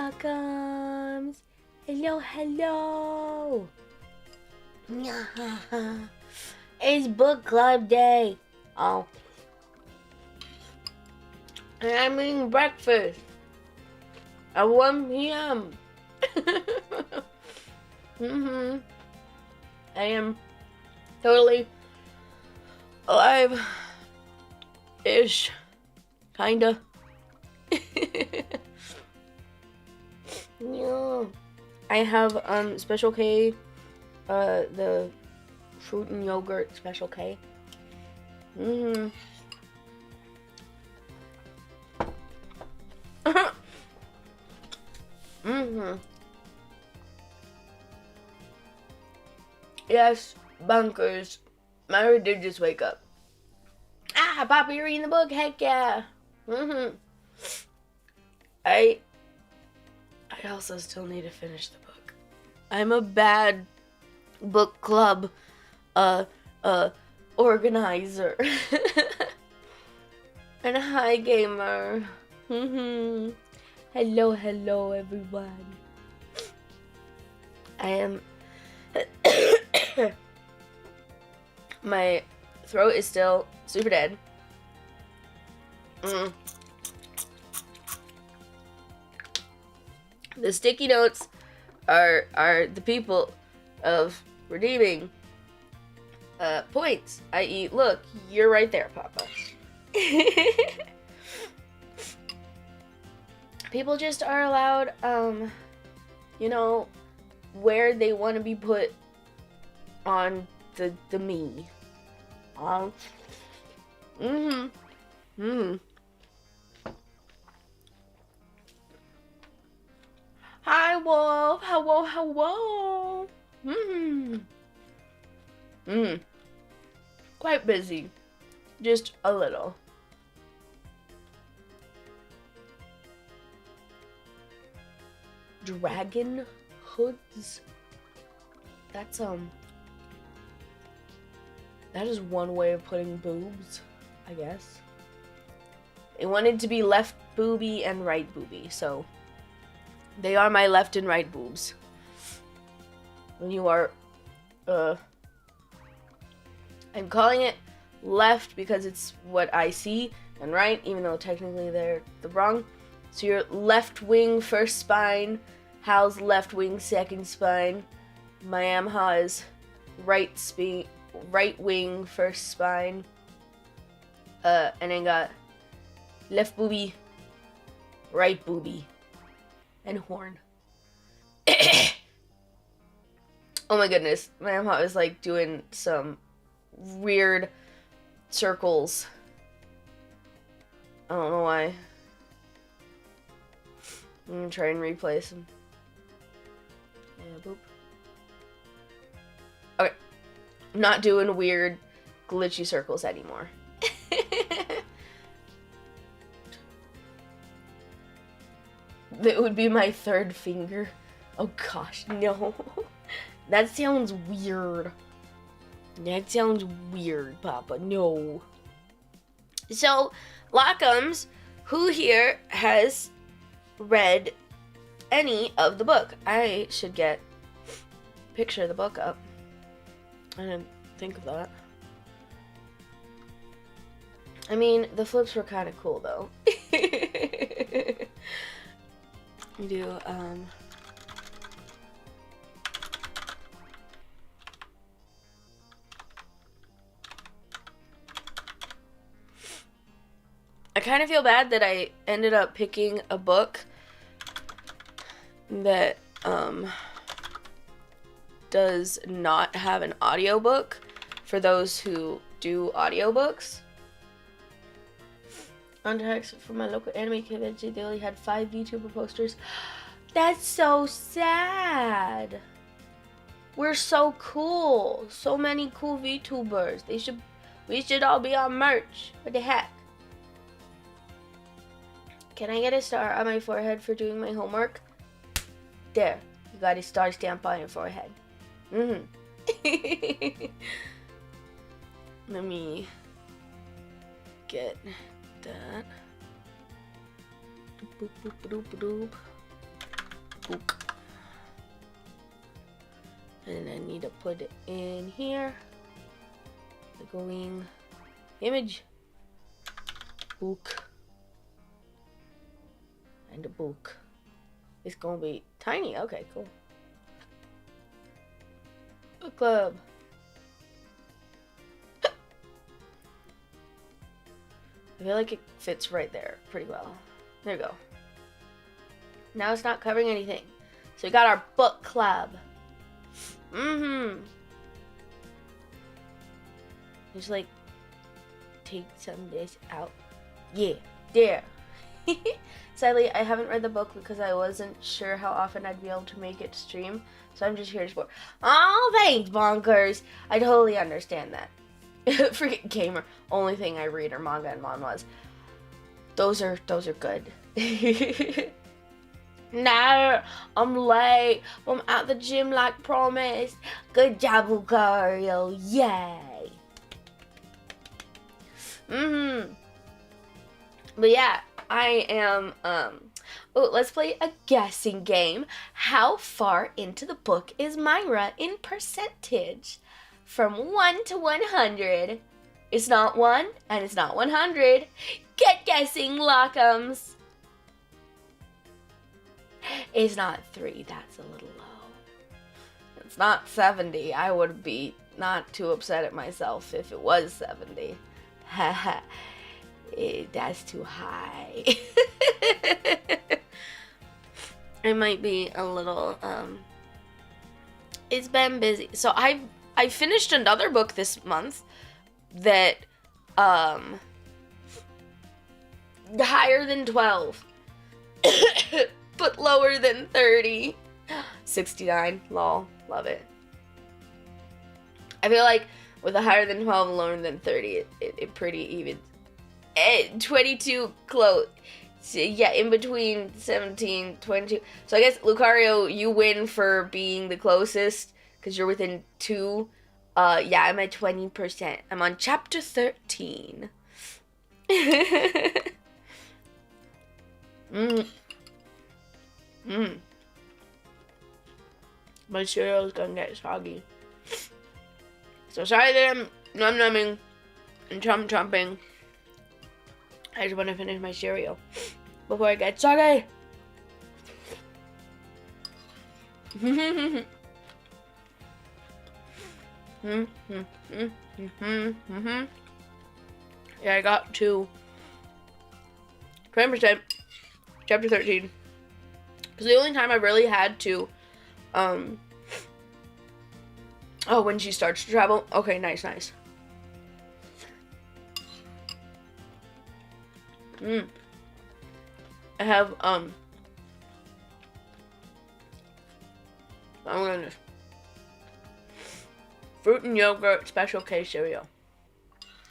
Locke'ns. Hello, hello. It's book club day. Oh. And I'm eating breakfast at 1 p.m. I am totally alive-ish. Kinda. Yeah. I have Special K, the fruit and yogurt Special K. Yes, bunkers. Myra did just wake up. Ah, Papa, you're reading the book. Heck yeah. I also still need to finish the book. I'm a bad book club organizer. And a high gamer. Hello, hello everyone. I am my throat is still super dead. The sticky notes are the people of redeeming points. I.e., look, you're right there, Papa. People just are allowed, you know, where they want to be put on the me. Hi, Wolf. Hello, hello. Quite busy. Just a little. Dragon hoods? That's, that is one way of putting boobs, I guess. They wanted to be left booby and right booby, so they are my left and right boobs. When you are, I'm calling it left because it's what I see, and right, even though technically they're the wrong. So your left wing first spine, Hal's left wing second spine, Mayamha's right wing first spine, and then got left booby, right booby, and horn. Oh my goodness, Mayamha was like doing some weird circles. I don't know why. I'm gonna try and replace them. Yeah, boop. Okay. I'm not doing weird, glitchy circles anymore. That would be my third finger. Oh gosh, no. That sounds weird. That sounds weird, Papa. No. So, Locke'ns, who here has read any of the book? I should get a picture of the book up. I didn't think of that. I mean, the flips were kind of cool, though. Do, I kind of feel bad that I ended up picking a book that does not have an audiobook for those who do audiobooks. On text from my local anime convention, they only had 5 VTuber posters. That's so sad. We're so cool. So many cool VTubers. We should all be on merch. What the heck? Can I get a star on my forehead for doing my homework? There. You got a star stamp on your forehead. Let me get that. Boop, boop, boop, boop. book. And I need to put it in here. The going image. Book. And a book. It's gonna be tiny. Okay, cool. Book club. I feel like it fits right there pretty well. There you go. Now it's not covering anything. So we got our book club. Just like take some of this out. Yeah, there. Sadly, I haven't read the book because I wasn't sure how often I'd be able to make it stream. So I'm just here to support. Oh, thanks, bonkers. I totally understand that. Freaking gamer. Only thing I read are manga and manhwas. Those are good. No, I'm late. I'm at the gym like promised. Good job, Lucario. Yay. But yeah, I am, oh, let's play a guessing game. How far into the book is Myra in percentage? From 1 to 100. It's not 1, and it's not 100. Get guessing, Locke'ms. It's not 3, that's a little low. It's not 70. I would be not too upset at myself if it was 70. Haha. That's too high. I might be a little, it's been busy. So I finished another book this month that, higher than 12. But lower than 30. 69. Lol. Love it. I feel like with a higher than 12 and lower than 30, it pretty even. 22 close. So yeah, in between 17, 22. So I guess, Lucario, you win for being the closest because you're within 2. Yeah, I'm at 20%. I'm on chapter 13. My cereal's gonna get soggy. So sorry that I'm num-numbing and chomp-chomping. I just want to finish my cereal before I get soggy. Yeah, I got to 20%, chapter 13. Because the only time I really had to, oh, when she starts to travel. Okay, nice. I have, oh my goodness. Fruit and yogurt special K cereal.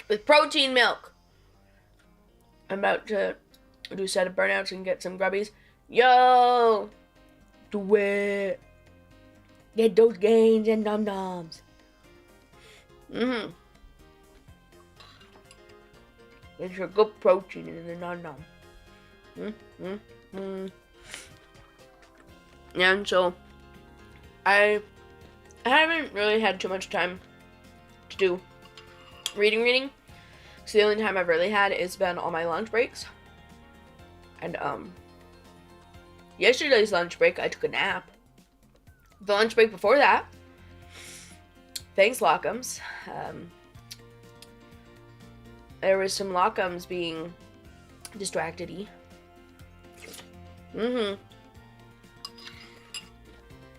With protein milk. I'm about to do a set of burnouts and get some grubbies. Yo! Do it! Get those gains and num-nums. It's a good protein in the num-num. And so, I haven't really had too much time to do reading. So the only time I've really had is been on my lunch breaks. And, yesterday's lunch break, I took a nap. The lunch break before that, thanks, Locke'ms. There was some Locke'ms being distracted-y.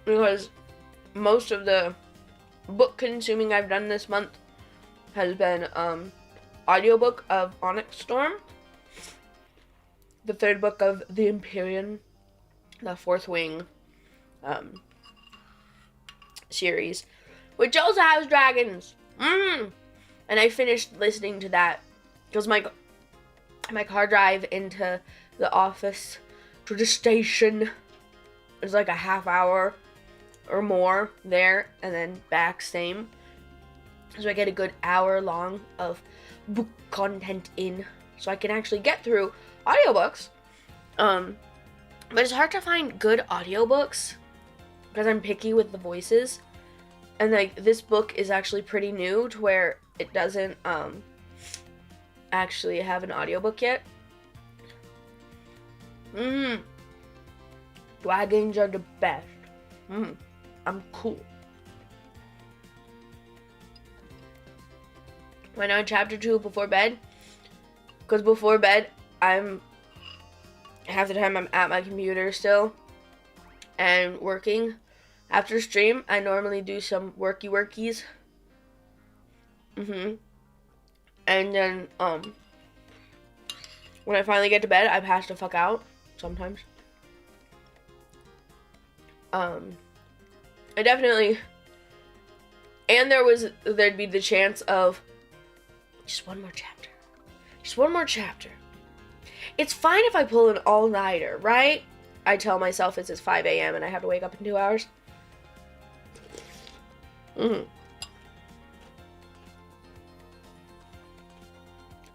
Because most of the book consuming I've done this month has been, audiobook of Onyx Storm, the 3rd book of the Empyrean, the 4th Wing, series, which also has dragons. And I finished listening to that because my car drive into the office to the station is like a half hour or more there, and then back same. So I get a good hour long of book content in, so I can actually get through audiobooks. But it's hard to find good audiobooks because I'm picky with the voices. And like this book is actually pretty new to where it doesn't actually have an audiobook yet. Dragons are the best. I'm cool. Right now, chapter 2 before bed. Because before bed, half the time I'm at my computer still and working. After stream, I normally do some workies. And then, when I finally get to bed, I pass the fuck out sometimes. I definitely, and there'd be the chance of just one more chapter. Just one more chapter. It's fine if I pull an all-nighter, right? I tell myself it's 5 a.m. and I have to wake up in 2 hours.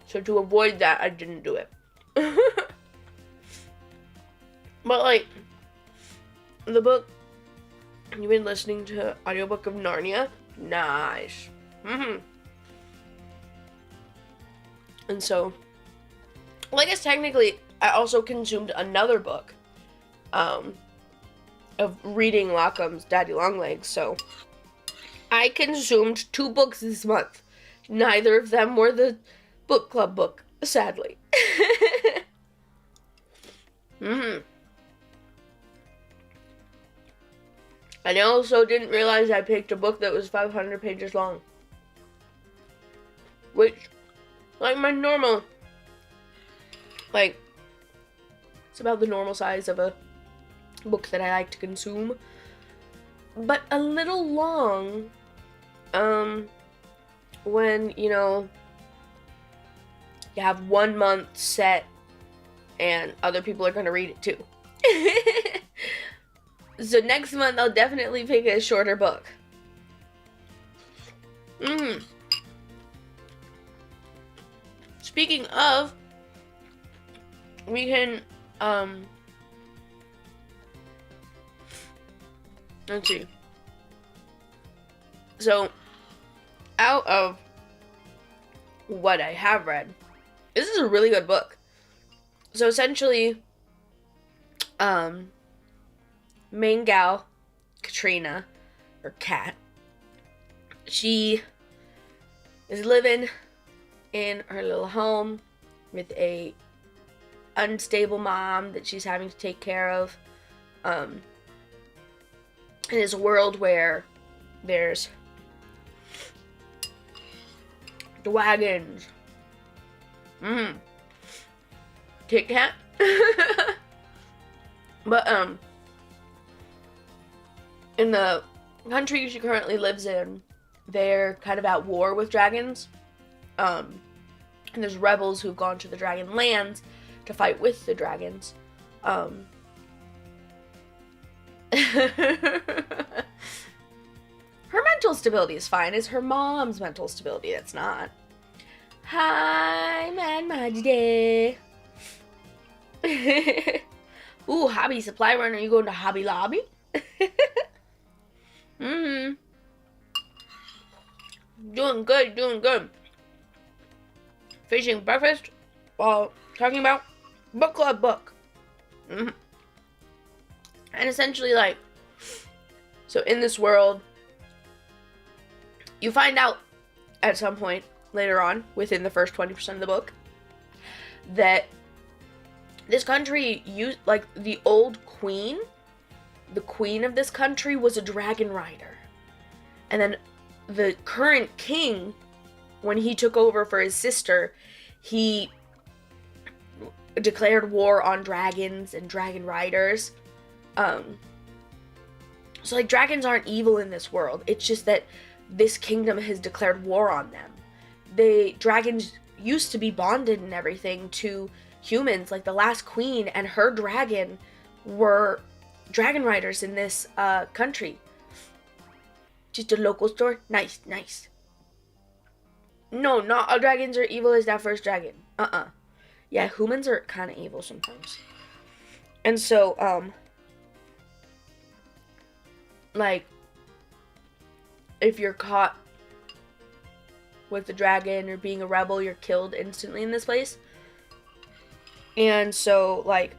So to avoid that, I didn't do it. But like, the book, you've been listening to audiobook of Narnia? Nice. And so, well, I guess technically, I also consumed another book of reading Locke'n's Daddy Longlegs, so I consumed 2 books this month. Neither of them were the book club book, sadly. And I also didn't realize I picked a book that was 500 pages long. Which, like my normal, like, it's about the normal size of a book that I like to consume. But a little long, when, you know, you have 1 month set and other people are going to read it too. So next month I'll definitely pick a shorter book. Speaking of, we can, let's see. So, out of what I have read, this is a really good book. So essentially, main gal, Katrina, or Kat, she is living in her little home with a unstable mom that she's having to take care of. In this world where there's dragons. Kit Kat. But, in the country she currently lives in, they're kind of at war with dragons. And there's rebels who've gone to the dragon lands to fight with the dragons. Her mental stability is fine. It's her mom's mental stability that's not. Hi, man, Majide. Ooh, Hobby Supply Run. Are you going to Hobby Lobby? Doing good, doing good. Finishing breakfast while talking about book club book. And essentially, like, so in this world, you find out at some point later on, within the first 20% of the book, that this country used, like, the old queen, the queen of this country was a dragon rider. And then the current king, when he took over for his sister, he declared war on dragons and dragon riders. So, like, dragons aren't evil in this world. It's just that this kingdom has declared war on them. Dragons used to be bonded and everything to humans. Like, the last queen and her dragon were dragon riders in this country. Just a local store? Nice, nice. No, not all dragons are evil as that first dragon. Yeah, humans are kind of evil sometimes. And so, like, if you're caught with the dragon or being a rebel, you're killed instantly in this place. And so, like,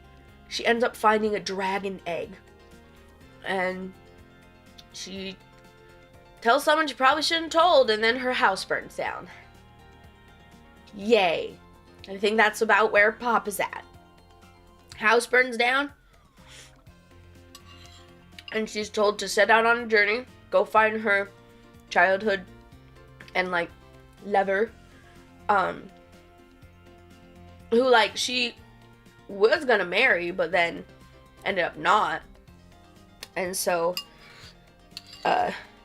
she ends up finding a dragon egg. And she tells someone she probably shouldn't have told, and then her house burns down. Yay. I think that's about where Pop is at. House burns down, and she's told to set out on a journey, go find her childhood and, like, lover, who, like, she was gonna marry, but then ended up not. And so,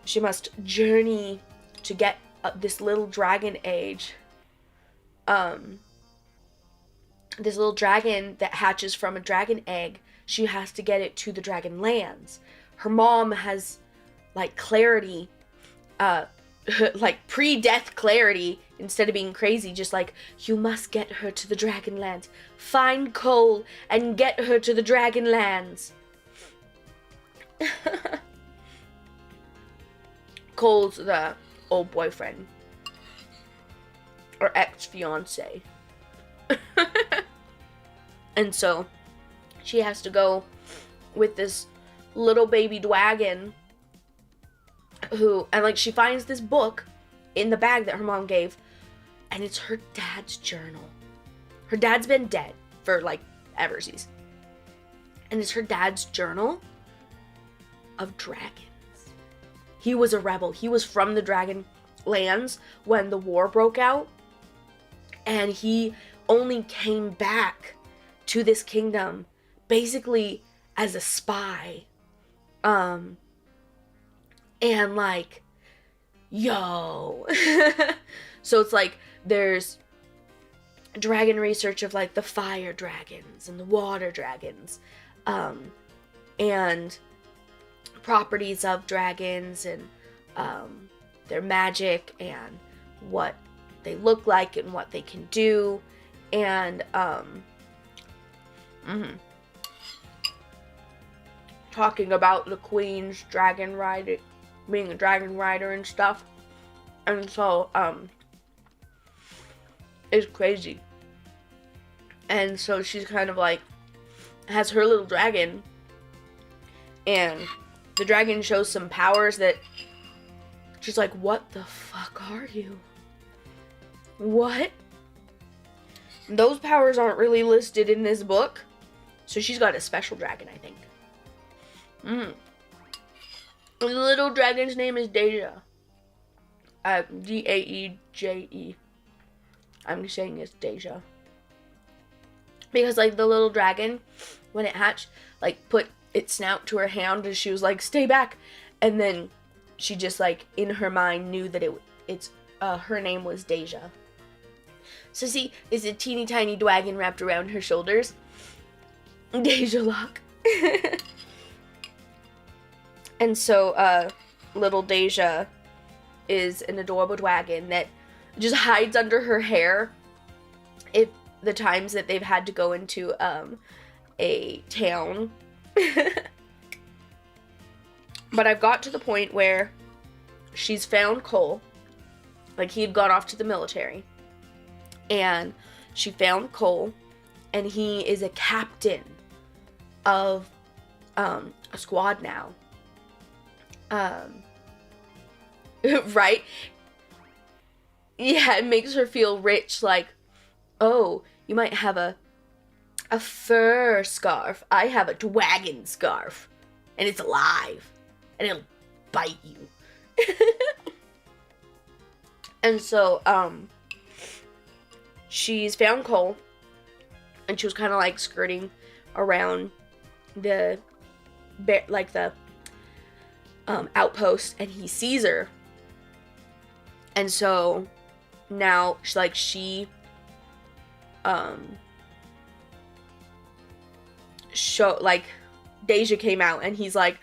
she must journey to get this little dragon egg. This little dragon that hatches from a dragon egg, she has to get it to the dragon lands. Her mom has, like, clarity, like, pre-death clarity, instead of being crazy, just like, you must get her to the dragon lands. Find Cole and get her to the dragon lands. Cole's the old boyfriend. Or ex-fiance. And so, she has to go with this little baby dragon who, and, like, she finds this book in the bag that her mom gave, and it's her dad's journal. Her dad's been dead for, like, eversies. And it's her dad's journal of dragons. He was a rebel. He was from the dragon lands when the war broke out, and he only came back to this kingdom basically as a spy. And, like, yo. So it's like there's dragon research of, like, the fire dragons and the water dragons, and properties of dragons, and their magic and what they look like and what they can do, and talking about the queen's dragon rider, being a dragon rider and stuff. And so it's crazy. And so she's kind of like has her little dragon, and the dragon shows some powers that she's like, what the fuck are you? What? Those powers aren't really listed in this book. So she's got a special dragon, I think. The little dragon's name is Deja. Daeje. I'm just saying it's Deja. Because, like, the little dragon, when it hatched, like, put its snout to her hand, and she was like, stay back. And then she just, like, in her mind knew that her name was Deja. So see, it's a teeny tiny dragon wrapped around her shoulders. Deja Locke. And so, little Deja is an adorable dragon that just hides under her hair if the times that they've had to go into, a town. But I've got to the point where she's found Cole. Like, he had gone off to the military. And she found Cole, and he is a captain of a squad now. Right? Yeah, it makes her feel rich, like, oh, you might have a fur scarf. I have a dragon scarf, and it's alive, and it'll bite you. And so, she's found Cole, and she was kind of like skirting around the outpost, and he sees her. And so now Deja came out, and he's like,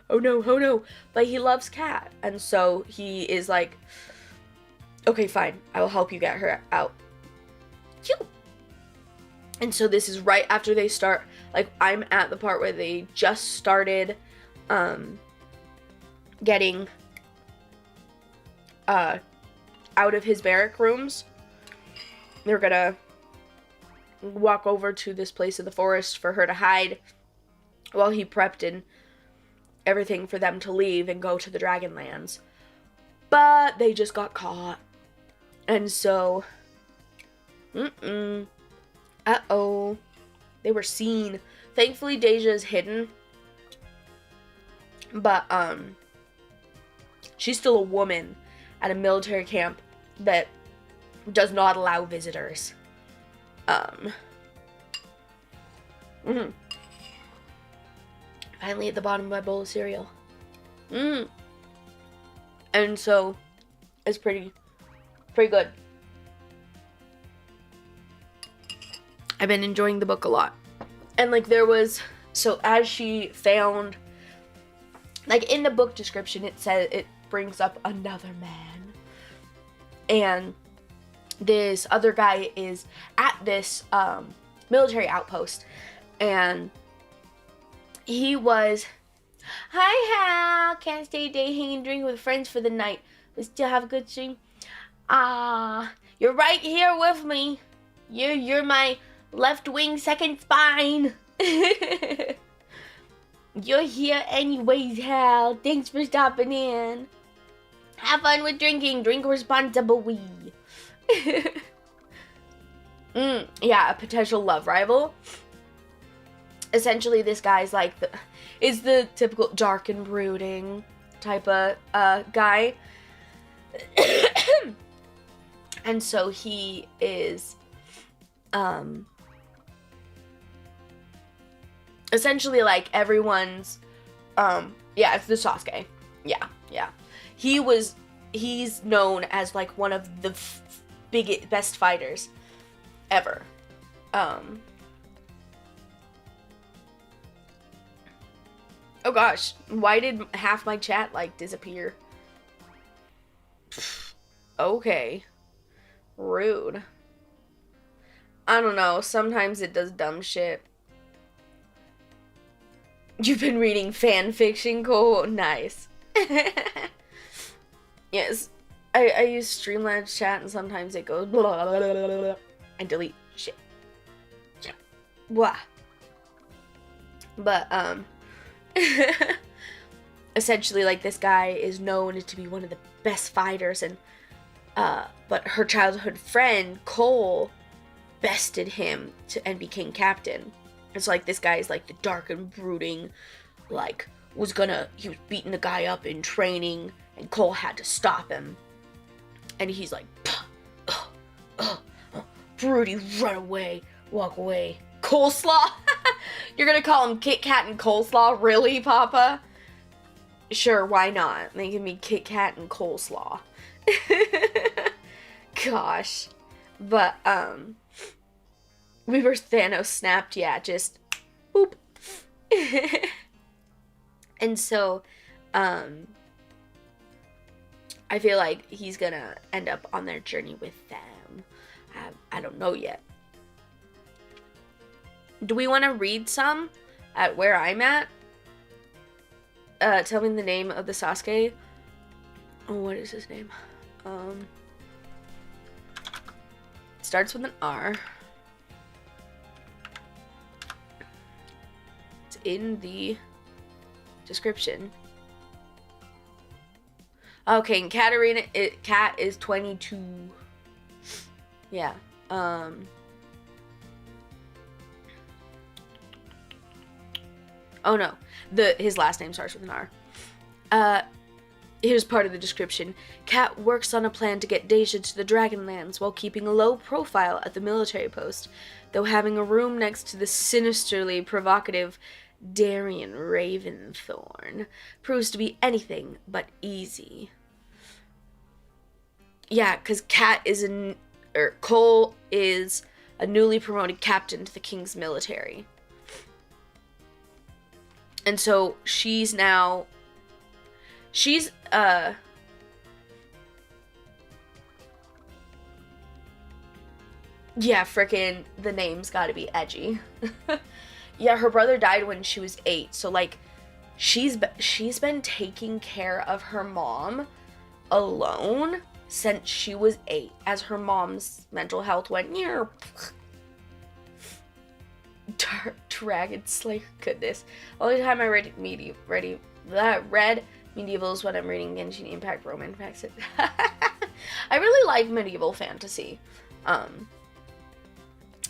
oh no, but he loves Cat, and so he is like, okay, fine, I will help you get her out. Phew. And so this is right after they start, like, I'm at the part where they just started getting out of his barrack rooms. They're gonna walk over to this place in the forest for her to hide while he prepped and everything for them to leave and go to the Dragonlands. But they just got caught. And so, uh-oh. They were seen. Thankfully, Deja is hidden. But, she's still a woman at a military camp that does not allow visitors. Finally at the bottom of my bowl of cereal. And so, it's pretty good. I've been enjoying the book a lot. And, like, there was, so as she found, like, in the book description, it says, it brings up another man. And this other guy is at this military outpost. And he was, "Hi, Hal. Can't stay a day hanging drink with friends for the night. We still have a good stream. You're right here with me. You're my left wing second spine." "You're here anyways, Hal. Thanks for stopping in. Have fun with drinking. Drink responsibly." Yeah, a potential love rival. Essentially, this guy's like is the typical dark and brooding type of guy. And so he is essentially like everyone's it's the Sasuke. Yeah. He's known as like one of the best fighters ever. Oh gosh, why did half my chat like disappear? Okay. Rude. I don't know, sometimes it does dumb shit. You've been reading fan fiction, Cole? Nice. Yes. I use Streamlabs chat and sometimes it goes blah, blah, blah, blah, blah, and delete shit. Blah. But, essentially, like, this guy is known to be one of the best fighters, and, but her childhood friend, Cole, bested him and became captain. It's like, this guy is, like, the dark and brooding, like, he was beating the guy up in training, and Cole had to stop him. And he's like, broody, run away, walk away. Coleslaw? You're gonna call him Kit Kat and Coleslaw? Really, Papa? Sure, why not? They give me Kit Kat and Coleslaw. Gosh. But, we were Thanos snapped, yeah, just, boop. And so, I feel like he's gonna end up on their journey with them. I don't know yet. Do we want to read some at where I'm at? Tell me the name of the Sasuke. Oh, what is his name? Starts with an R. It's in the description. Okay, and Kat is 22. Yeah. Oh no, his last name starts with an R. Here's part of the description. Kat works on a plan to get Deja to the Dragonlands while keeping a low profile at the military post, though having a room next to the sinisterly provocative Darien Raventhorn proves to be anything but easy. Yeah, because Cole is a newly promoted captain to the King's military. And so she's Yeah, frickin' the name's gotta be edgy. Yeah, her brother died when she was 8, so like she's been taking care of her mom alone since she was 8, as her mom's mental health went near. Dragon Slayer, goodness. Only time I read medieval is when I'm reading Genshin Impact Roman Facts. I really like medieval fantasy.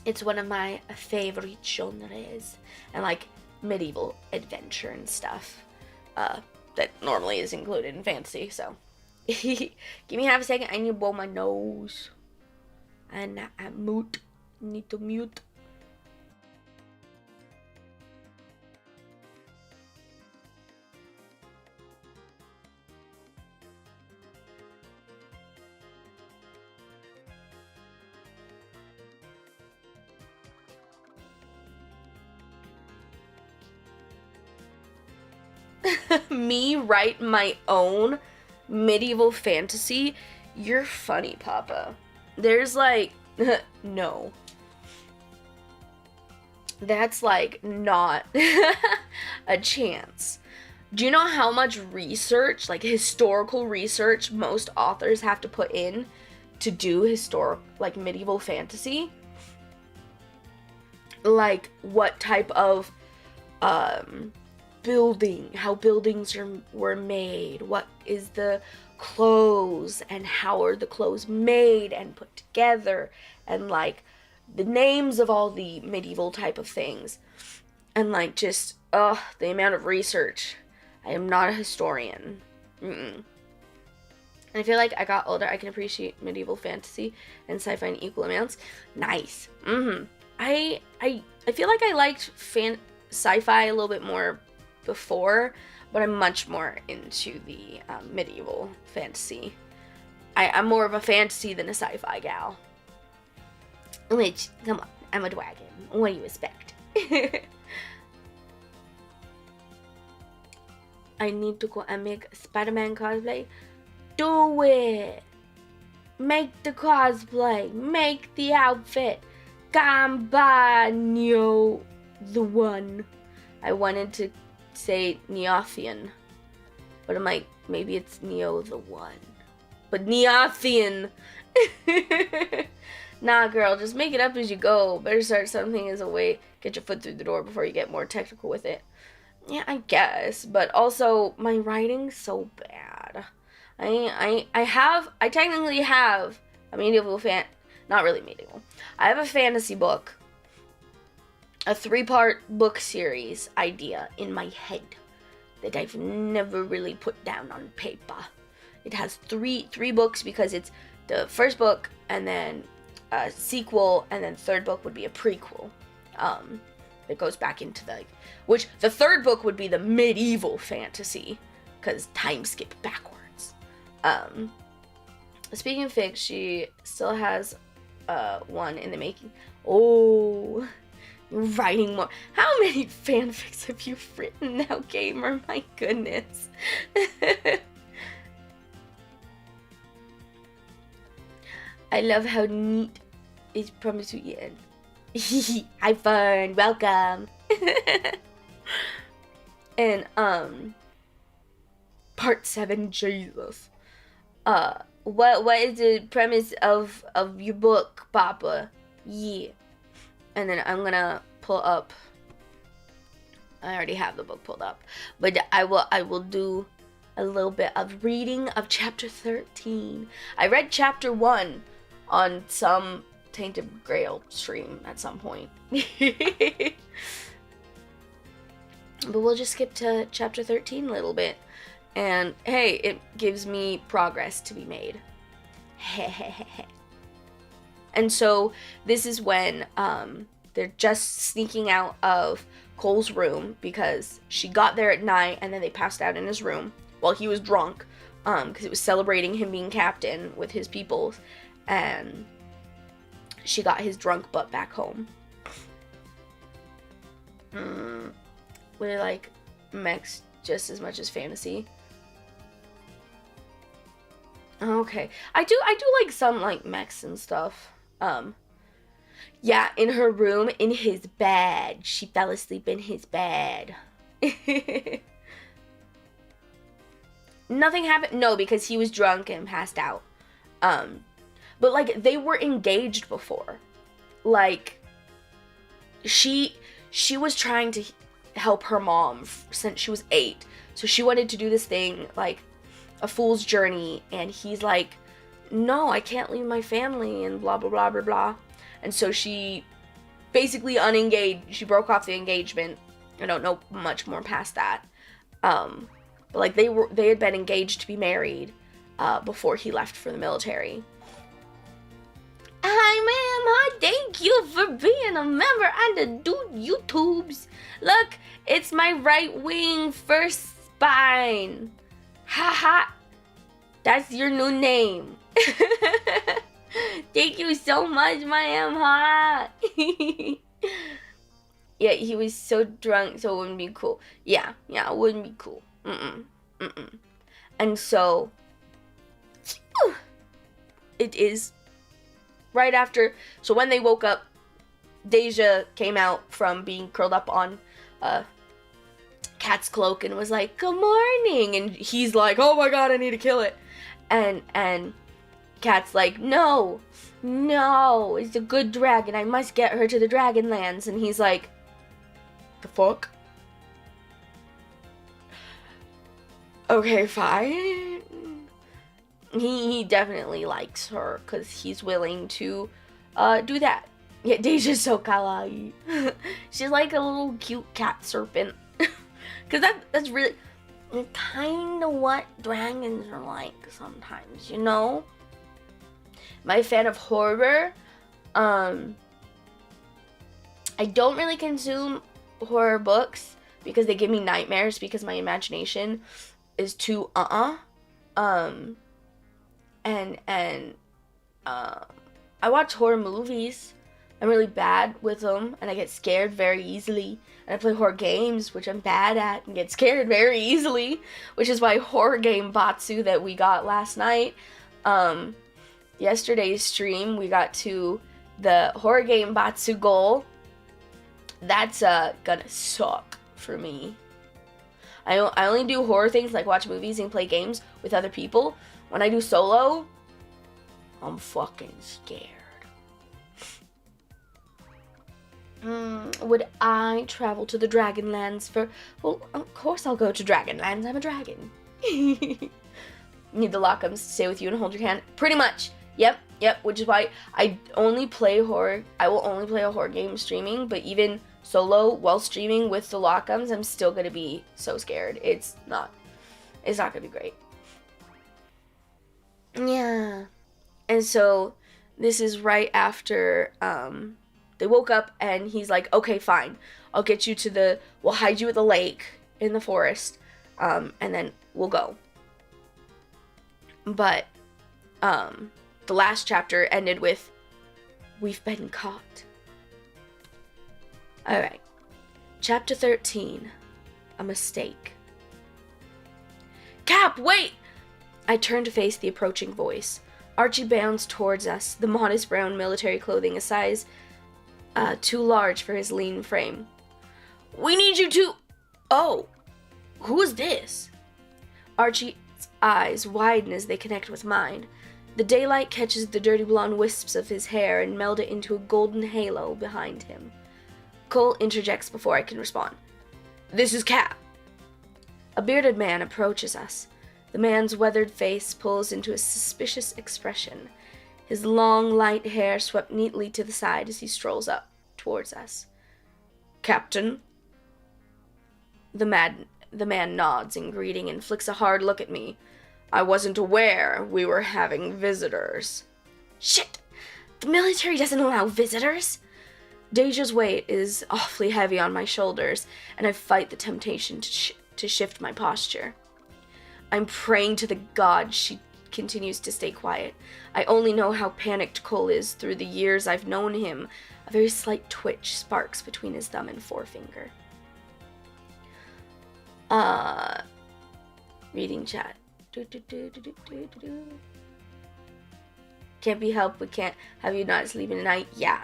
It's one of my favorite genres, and like medieval adventure and stuff that normally is included in fantasy. So give me half a second. I need to blow my nose, and I need to mute. Me write my own medieval fantasy? You're funny, Papa. There's like, no. That's like not a chance. Do you know how much research, like historical research, most authors have to put in to do like medieval fantasy? Like what type of building, how buildings were made, what is the clothes, and how are the clothes made and put together, and like the names of all the medieval type of things, and like just the amount of research. I am not a historian. And I feel like I got older, I can appreciate medieval fantasy and sci-fi in equal amounts. Nice. I feel like I liked sci-fi a little bit more before, but I'm much more into the medieval fantasy. I'm more of a fantasy than a sci-fi gal. Which, come on, I'm a dragon. What do you expect? I need to go and make Spider-Man cosplay. Do it! Make the cosplay. Make the outfit. Gambano the one. I wanted to say Neothian, but I'm like, maybe it's Neo the one. But Neothian! Nah, girl, just make it up as you go. Better start something as a way, get your foot through the door before you get more technical with it. Yeah, I guess, but also, my writing's so bad. I technically have a medieval not really medieval. I have a fantasy book, a 3-part book series idea in my head that I've never really put down on paper. It has three books because it's the first book and then a sequel, and then third book would be a prequel. That goes back into which the third book would be the medieval fantasy, because time skip backwards. Speaking of fics, she still has one in the making. Oh, you're writing more. How many fanfics have you written now, gamer? My goodness. I love how neat is Promisu Yen. Hi Fern, welcome. And part 7, Jesus. What is the premise of your book, Papa? Yeah. And then I'm gonna pull up. I already have the book pulled up, but I will do a little bit of reading of chapter 13. I read chapter 1 on some Tainted Grail stream at some point. But we'll just skip to chapter 13 a little bit. And hey, it gives me progress to be made. And so this is when they're just sneaking out of Cole's room because she got there at night and then they passed out in his room while he was drunk, because it was celebrating him being captain with his people, and she got his drunk butt back home. Would I like mechs just as much as fantasy? Okay, I do like some like mechs and stuff. Yeah, in her room, in his bed. She fell asleep in his bed. Nothing happened. No, because he was drunk and passed out. But like they were engaged before. Like she was trying to help her mom since she was 8. So she wanted to do this thing like a fool's journey, and he's like, "No, I can't leave my family," and blah blah blah blah blah. And so she basically unengaged. She broke off the engagement. I don't know much more past that. But like they had been engaged to be married before he left for the military. Hi, ma'am. Thank you for being a member on the Dude YouTubes. Look, it's my right wing first spine. Haha. That's your new name. Thank you so much, ma'am. Ha. Yeah, he was so drunk, so it wouldn't be cool. Yeah, it wouldn't be cool. And so, it is right after. So when they woke up, Deja came out from being curled up on Kat's cloak and was like, "Good morning." And he's like, "Oh my god, I need to kill it." And Kat's like, no, it's a good dragon. I must get her to the Dragonlands. And he's like, the fuck? Okay, fine. He definitely likes her because he's willing to do that. Yeah, Deja's so kawaii. She's like a little cute cat serpent. Because that's really kind of what dragons are like sometimes, you know? Am I a fan of horror? I don't really consume horror books because they give me nightmares because my imagination is too and I watch horror movies. I'm really bad with them, and I get scared very easily. And I play horror games, which I'm bad at, and get scared very easily, which is why horror game Batsu that we got last night, yesterday's stream, we got to the horror game Batsu goal. That's gonna suck for me. I only do horror things like watch movies and play games with other people. When I do solo, I'm fucking scared. Would I travel to the Dragonlands for... Well, of course I'll go to Dragonlands. I'm a dragon. Need the Locke'ns to stay with you and hold your hand. Pretty much. Yep. Which is why I only play horror. I will only play a horror game streaming, but even solo while streaming with the Locke'ns, I'm still gonna be so scared. It's not gonna be great. Yeah. And so this is right after they woke up, and he's like, "Okay, fine. I'll get you to we'll hide you at the lake in the forest, and then we'll go." But the last chapter ended with, "We've been caught." Alright. Chapter 13. A mistake. "Cap, wait!" I turned to face the approaching voice. Archie bounds towards us, the modest brown military clothing a size too large for his lean frame. "We need you to..." "Oh, who is this?" Archie's eyes widen as they connect with mine. The daylight catches the dirty blonde wisps of his hair and meld it into a golden halo behind him. Cole interjects before I can respond. "This is Cap." A bearded man approaches us. The man's weathered face pulls into a suspicious expression. His long, light hair swept neatly to the side as he strolls up towards us. "Captain?" The man nods in greeting and flicks a hard look at me. "I wasn't aware we were having visitors." "Shit! The military doesn't allow visitors!" Deja's weight is awfully heavy on my shoulders, and I fight the temptation to shift my posture. I'm praying to the gods she continues to stay quiet. I only know how panicked Cole is through the years I've known him. A very slight twitch sparks between his thumb and forefinger. Reading chat. Can't be helped, we can't have you not sleeping tonight. Yeah.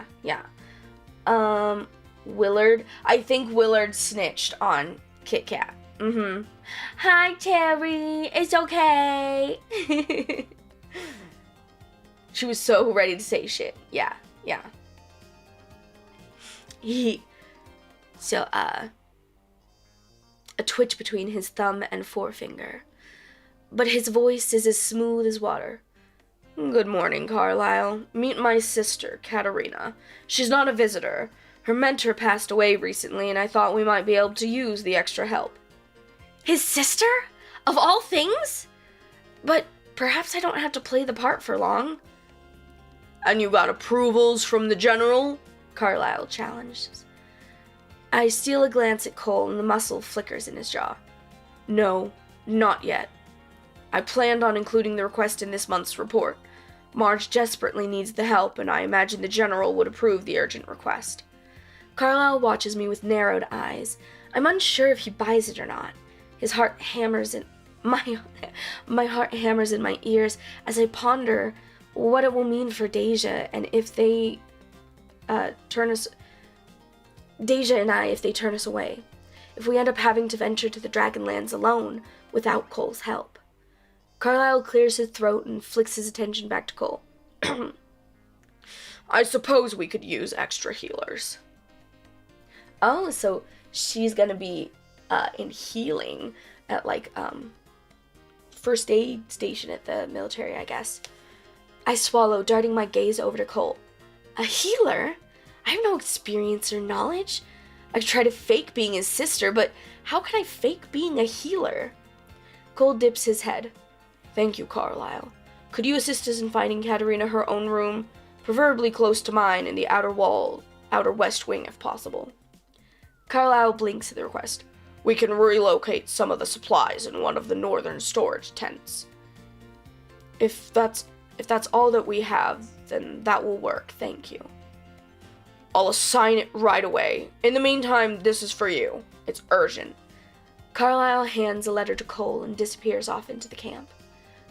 Willard. I think Willard snitched on Kit Kat. Hi, Terry. It's okay. She was so ready to say shit. Yeah. So, a twitch between his thumb and forefinger. But his voice is as smooth as water. Good morning, Carlisle. Meet my sister, Katerina. She's not a visitor. Her mentor passed away recently, and I thought we might be able to use the extra help. His sister? Of all things? But perhaps I don't have to play the part for long. And you got approvals from the general? Carlisle challenged. I steal a glance at Cole, and the muscle flickers in his jaw. No, not yet. I planned on including the request in this month's report. Marge desperately needs the help, and I imagine the general would approve the urgent request. Carlisle watches me with narrowed eyes. I'm unsure if he buys it or not. His heart hammers in my heart hammers in my ears as I ponder what it will mean for Deja and if they Deja and I if they turn us away. If we end up having to venture to the Dragonlands alone without Cole's help. Carlisle clears his throat and flicks his attention back to Cole. I suppose we could use extra healers. Oh, so she's gonna be in healing at first aid station at the military, I guess. I swallow, darting my gaze over to Cole. A healer? I have no experience or knowledge. I've tried to fake being his sister, but how can I fake being a healer? Cole dips his head. Thank you, Carlisle. Could you assist us in finding Katerina her own room, preferably close to mine in the outer west wing if possible? Carlisle blinks at the request. We can relocate some of the supplies in one of the northern storage tents. If that's all that we have, then that will work, thank you. I'll assign it right away. In the meantime, this is for you. It's urgent. Carlisle hands a letter to Cole and disappears off into the camp.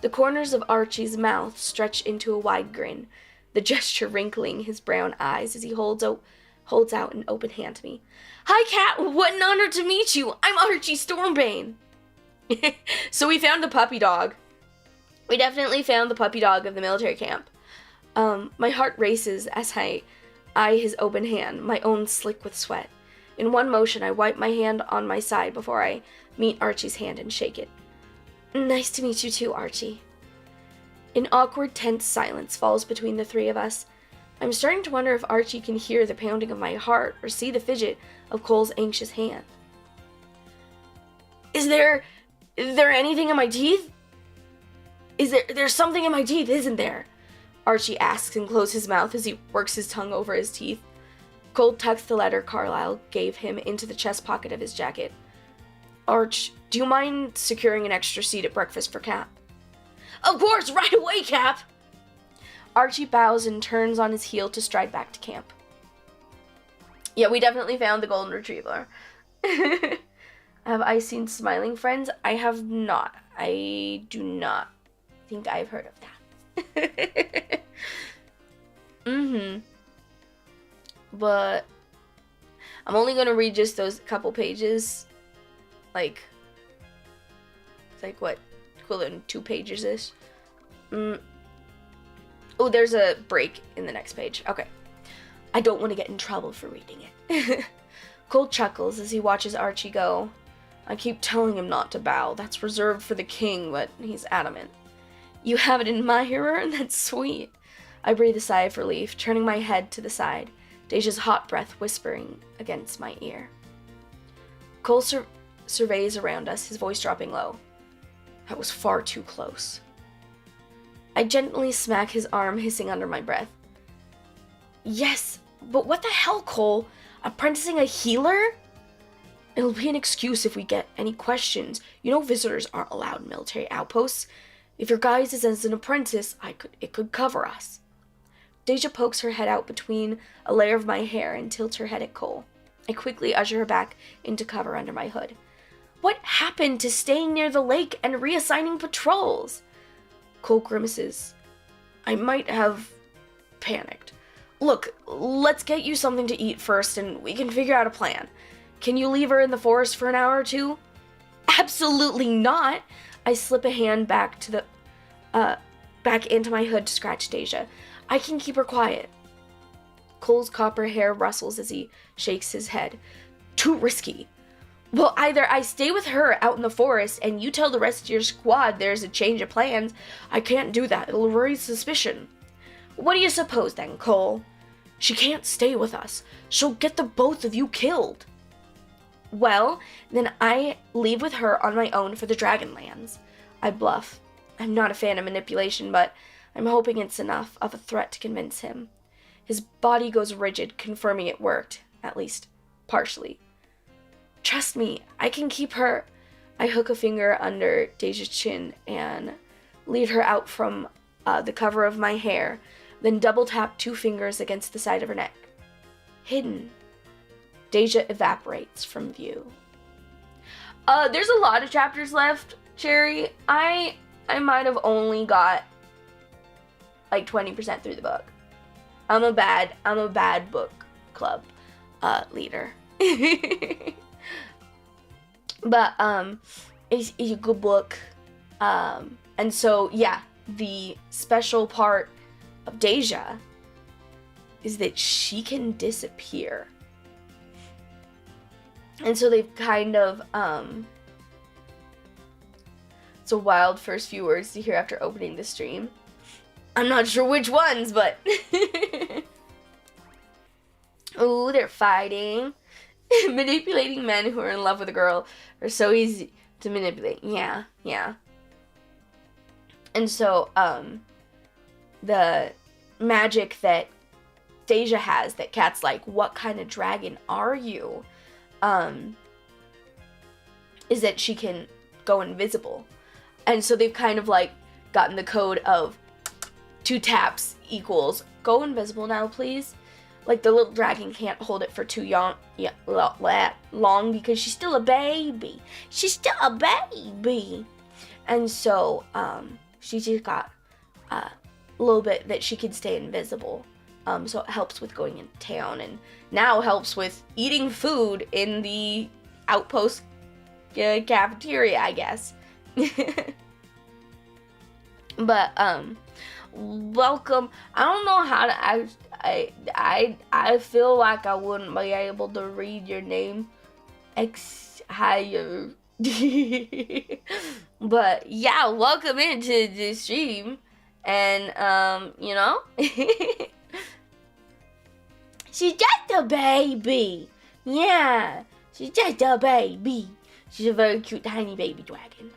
The corners of Archie's mouth stretch into a wide grin, the gesture wrinkling his brown eyes as he holds out an open hand to me. Hi, Kat! What an honor to meet you! I'm Archie Stormbane! So we found the puppy dog. We definitely found the puppy dog of the military camp. My heart races as I eye his open hand, my own slick with sweat. In one motion, I wipe my hand on my side before I meet Archie's hand and shake it. Nice to meet you too, Archie. An awkward, tense silence falls between the three of us. I'm starting to wonder if Archie can hear the pounding of my heart or see the fidget of Cole's anxious hand. Is there anything in my teeth? There's something in my teeth, isn't there? Archie asks and closes his mouth as he works his tongue over his teeth. Cole tucks the letter Carlisle gave him into the chest pocket of his jacket. Arch, do you mind securing an extra seat at breakfast for Cap? Of course, right away, Cap! Archie bows and turns on his heel to stride back to camp. Yeah, we definitely found the golden retriever. Have I seen Smiling Friends? I have not. I do not think I've heard of that. But I'm only gonna read just those couple pages. It's like what? Equivalent 2 pages-ish. Oh, there's a break in the next page. Okay. I don't want to get in trouble for reading it. Cole chuckles as he watches Archie go. I keep telling him not to bow. That's reserved for the king, but he's adamant. You have an admirer? That's sweet. I breathe a sigh of relief, turning my head to the side, Deja's hot breath whispering against my ear. Cole surveys around us, his voice dropping low. That was far too close. I gently smack his arm, hissing under my breath. Yes, but what the hell, Cole? Apprenticing a healer? It'll be an excuse if we get any questions. You know visitors aren't allowed in military outposts. If your guise is as an apprentice, it could cover us. Deja pokes her head out between a layer of my hair and tilts her head at Cole. I quickly usher her back into cover under my hood. What happened to staying near the lake and reassigning patrols? Cole grimaces. I might have panicked. Look, let's get you something to eat first and we can figure out a plan. Can you leave her in the forest for an hour or two? Absolutely not. I slip a hand back to back into my hood to scratch Deja. I can keep her quiet. Cole's copper hair rustles as he shakes his head. Too risky. Well, either I stay with her out in the forest and you tell the rest of your squad there's a change of plans. I can't do that. It'll raise suspicion. What do you suppose then, Cole? She can't stay with us. She'll get the both of you killed. Well, then I leave with her on my own for the Dragonlands. I bluff. I'm not a fan of manipulation, but I'm hoping it's enough of a threat to convince him. His body goes rigid, confirming it worked, at least partially. Trust me, I can keep her. I hook a finger under Deja's chin and lead her out from the cover of my hair, then double tap 2 fingers against the side of her neck. Hidden. Deja evaporates from view. There's a lot of chapters left, Cherry. I might have only got like 20% through the book. I'm a bad book club leader. But it's a good book. And so yeah, the special part of Deja is that she can disappear. And so they've kind of it's a wild first few words to hear after opening the stream. I'm not sure which ones, but oh, they're fighting. Manipulating men who are in love with a girl are so easy to manipulate. Yeah. And so, the magic that Deja has, that Kat's like, what kind of dragon are you? Is that she can go invisible. And so they've kind of like gotten the code of 2 taps equals go invisible now, please. Like the little dragon can't hold it for too long because she's still a baby. She's still a baby. And so she just got a little bit that she can stay invisible. So it helps with going into town and now helps with eating food in the outpost cafeteria, I guess. But welcome. I don't know how to. I feel like I wouldn't be able to read your name higher. But yeah, welcome into the stream. And you know, she's just a baby. Yeah, she's just a baby. She's a very cute tiny baby dragon.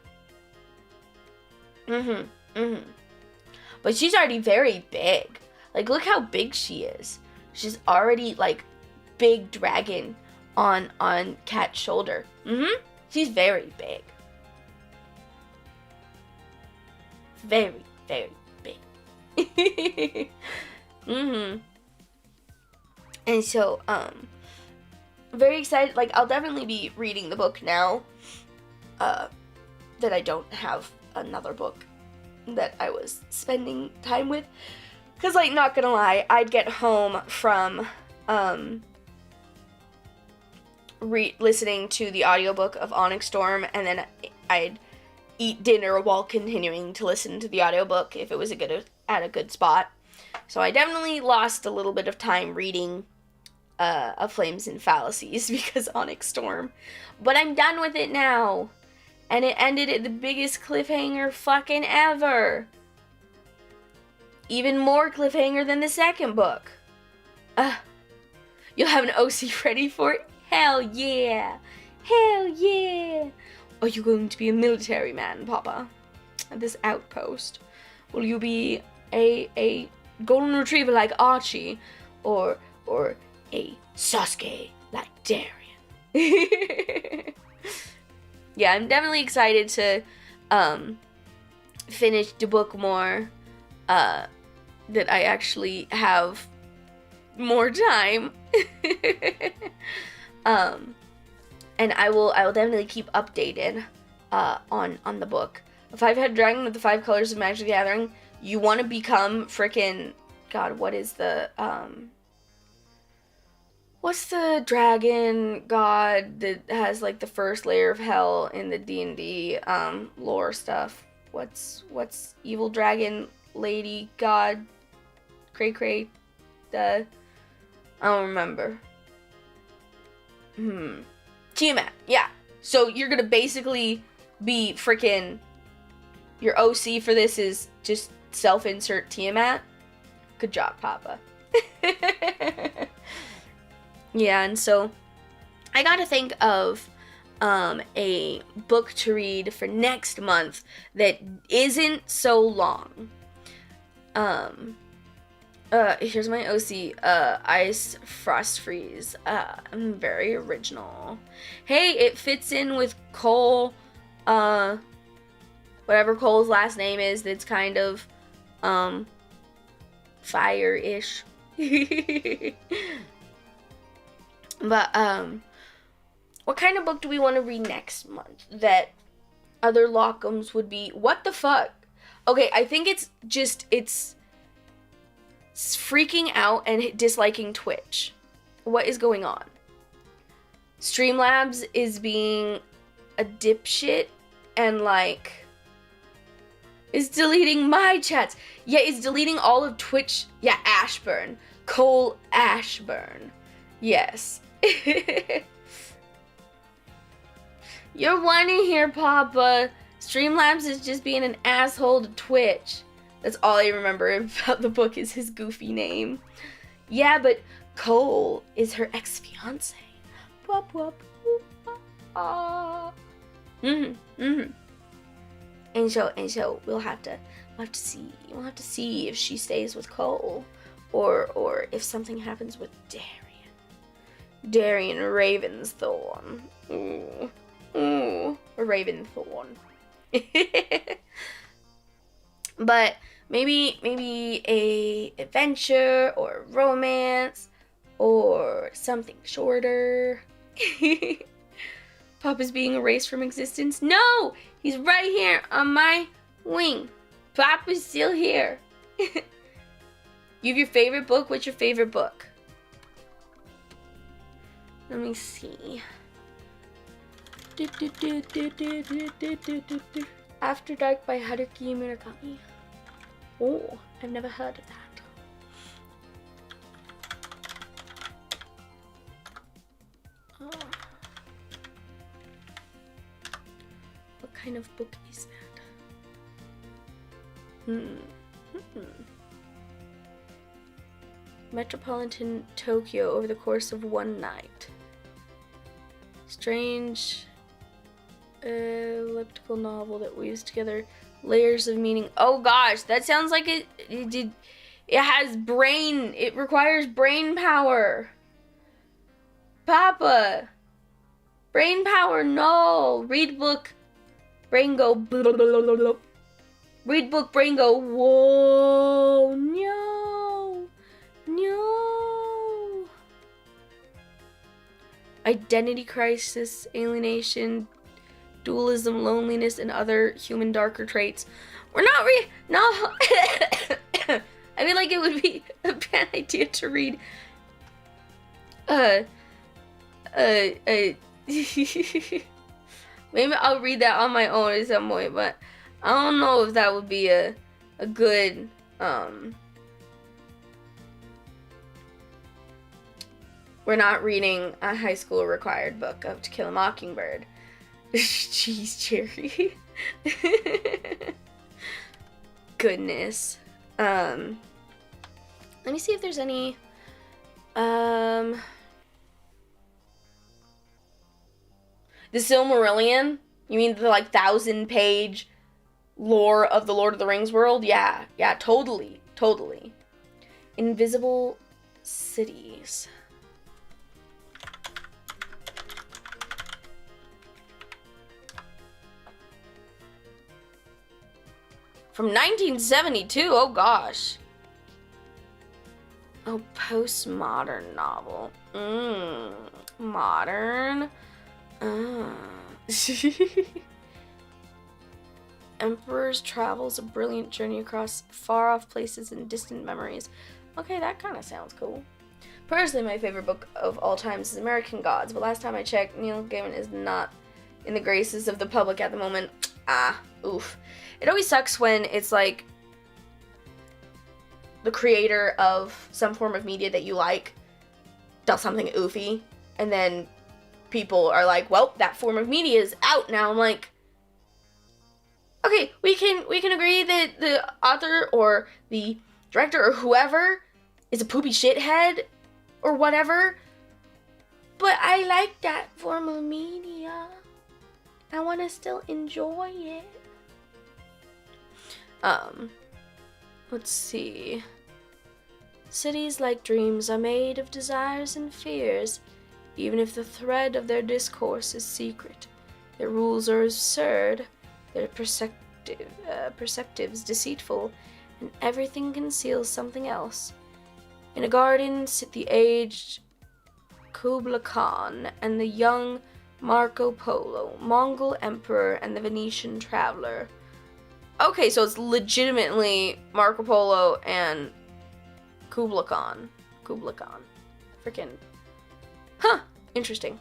But she's already very big. Like, look how big she is. She's already, like, big dragon on Kat's shoulder. She's very big. Very, very big. And so, very excited. Like, I'll definitely be reading the book now. That I don't have another book that I was spending time with. Because, like, not gonna lie, I'd get home from listening to the audiobook of Onyx Storm, and then I'd eat dinner while continuing to listen to the audiobook if it was at a good spot. So I definitely lost a little bit of time reading Flames and Fallacies because Onyx Storm. But I'm done with it now. And it ended at the biggest cliffhanger fucking ever. Even more cliffhanger than the second book. You'll have an OC ready for it? Hell yeah. Hell yeah. Are you going to be a military man, Papa? At this outpost? Will you be a golden retriever like Archie? Or a Sasuke like Darien? Yeah, I'm definitely excited to finish the book more. That I actually have more time. And I will definitely keep updated on the book. A 5-headed dragon with the 5 colors of Magic the Gathering. you want to become frickin', God, what is the, what's the dragon god that has, like, the first layer of hell in the D&D, lore stuff? What's evil dragon lady god, cray, I don't remember. Tiamat, yeah. So you're gonna basically be frickin', your OC for this is just self-insert Tiamat. Good job, Papa. Yeah, and so I gotta think of a book to read for next month that isn't so long. Here's my OC, Ice Frost Freeze. I'm very original. Hey, it fits in with Cole, whatever Cole's last name is, that's kind of, fire-ish. But, what kind of book do we want to read next month that other Locke'ns would be? What the fuck? Okay, I think it's freaking out and disliking Twitch. What is going on? Streamlabs is being a dipshit and, like, is deleting my chats. Yeah, it's deleting all of Twitch. Yeah, Ashburn. Cole Ashburn. Yes. You're whining here, Papa. Streamlabs is just being an asshole to Twitch. That's all I remember about the book is his goofy name. Yeah, but Cole is her ex-fiance. And so we'll have to see. We'll have to see if she stays with Cole, or if something happens with Darian Ravensthorn. Ooh, Raventhorn. But maybe a adventure or romance or something shorter. Papa's being erased from existence. No, he's right here on my wing. Papa's still here. You have your favorite book? What's your favorite book? Let me see. After Dark by Haruki Murakami. Oh, I've never heard of that. Oh. What kind of book is that? Metropolitan Tokyo over the course of one night. Strange elliptical novel that weaves together layers of meaning. Oh gosh, that sounds like it has brain, it requires brain power. Papa, brain power, no. Read book, brain go blah, blah, blah, blah, blah. Read book, brain go whoa, no. Identity crisis, alienation, dualism, loneliness, and other human darker traits. We're not no. I feel like it would be a bad idea to read maybe I'll read that on my own at some point, but I don't know if that would be a good we're not reading a high school required book of To Kill a Mockingbird. Jeez, Jerry. Goodness. Let me see if there's any The Silmarillion? You mean the, like, 1,000-page lore of the Lord of the Rings world? Yeah, totally. Invisible Cities. From 1972, oh gosh. Oh, postmodern novel. Modern. emperor's travels, a brilliant journey across far-off places and distant memories. Okay, that kind of sounds cool. Personally, my favorite book of all times is American Gods, but last time I checked, Neil Gaiman is not in the graces of the public at the moment. Oof. It always sucks when it's like the creator of some form of media that you like does something oofy, and then people are like, well, that form of media is out now. I'm like, okay, we can agree that the author or the director or whoever is a poopy shithead or whatever, but I like that form of media. I want to still enjoy it. Let's see. Cities like dreams are made of desires and fears, even if the thread of their discourse is secret. Their rules are absurd, their perceptives deceitful, and everything conceals something else. In a garden sit the aged Kublai Khan and the young Marco Polo, Mongol emperor and the Venetian traveler. Okay, so it's legitimately Marco Polo and Kublai Khan. Freaking. Huh, interesting.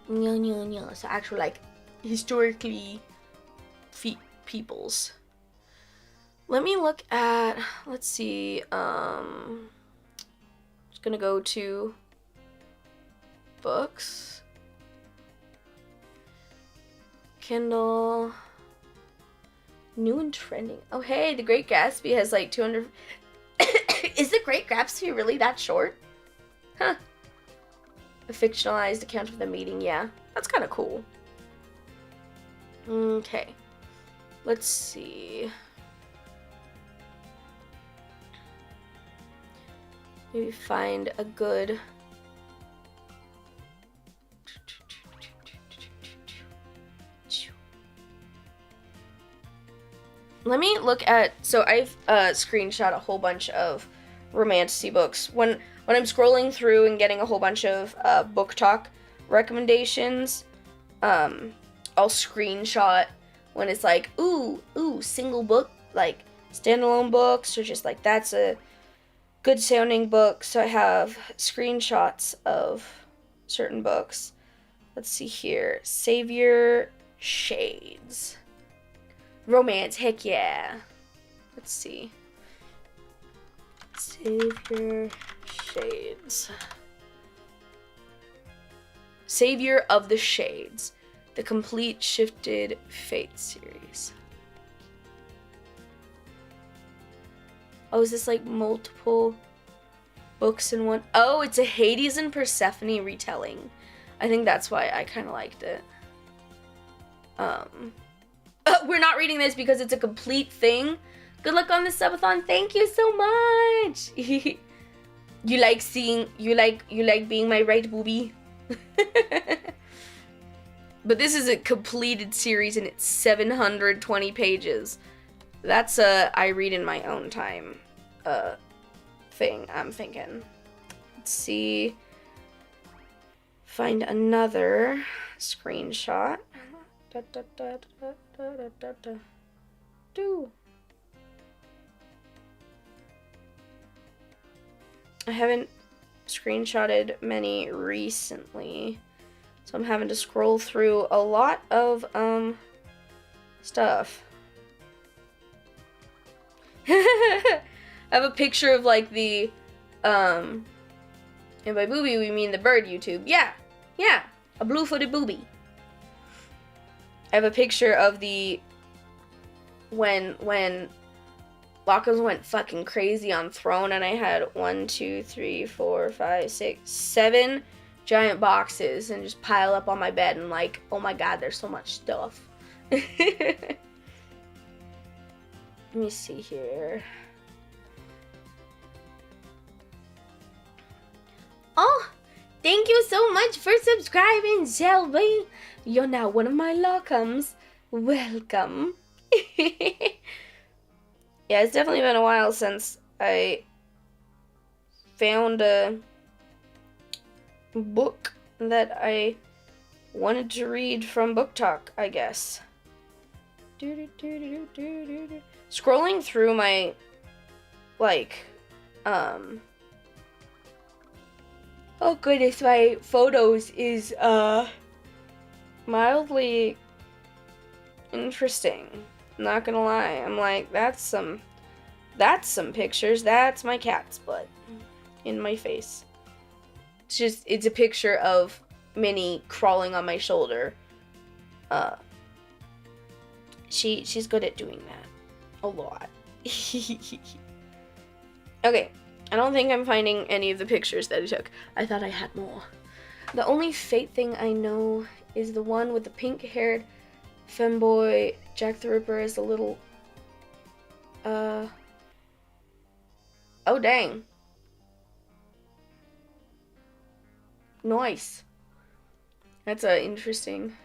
So actual, like, historically peoples. Let me look at, let's see, just gonna go to books. Kindle. New and trending. Oh, hey, The Great Gatsby has like 200... Is The Great Gatsby really that short? Huh. A fictionalized account of the meeting, yeah. That's kind of cool. Okay. Let's see. Maybe find a good... Let me look at, so I've screenshot a whole bunch of romantasy books. When I'm scrolling through and getting a whole bunch of book talk recommendations, I'll screenshot when it's like, ooh, single book, like standalone books, or just like that's a good sounding book. So I have screenshots of certain books. Let's see here. Savior Shades. Romance, heck yeah. Let's see. Savior Shades. Savior of the Shades. The complete Shifted Fate series. Oh, is this like multiple books in one? Oh, it's a Hades and Persephone retelling. I think that's why I kind of liked it. We're not reading this because it's a complete thing. Good luck on the subathon. Thank you so much. You like being my right booby. But this is a completed series and it's 720 pages. That's a I read in my own time thing, I'm thinking. Let's see. Find another screenshot. I haven't screenshotted many recently, so I'm having to scroll through a lot of stuff. I have a picture of like the and by booby we mean the bird YouTube. Yeah, a blue-footed booby. I have a picture of the when Locke'n went fucking crazy on Throne, and I had 1, 2, 3, 4, 5, 6, 7 giant boxes and just pile up on my bed and like, oh my god, there's so much stuff. Let me see here. Oh, thank you so much for subscribing, Shelby. You're now one of my Locke'ns. Welcome. Yeah, it's definitely been a while since I found a book that I wanted to read from Book Talk, I guess. Scrolling through my, like, oh goodness, my photos is, mildly interesting. Not gonna lie. I'm like, that's some pictures. That's my cat's butt in my face. It's a picture of Minnie crawling on my shoulder. She's good at doing that. A lot. Okay, I don't think I'm finding any of the pictures that I took. I thought I had more. The only Fate thing I know is the one with the pink-haired femboy Jack the Ripper as a little... Oh, dang. Nice. That's interesting.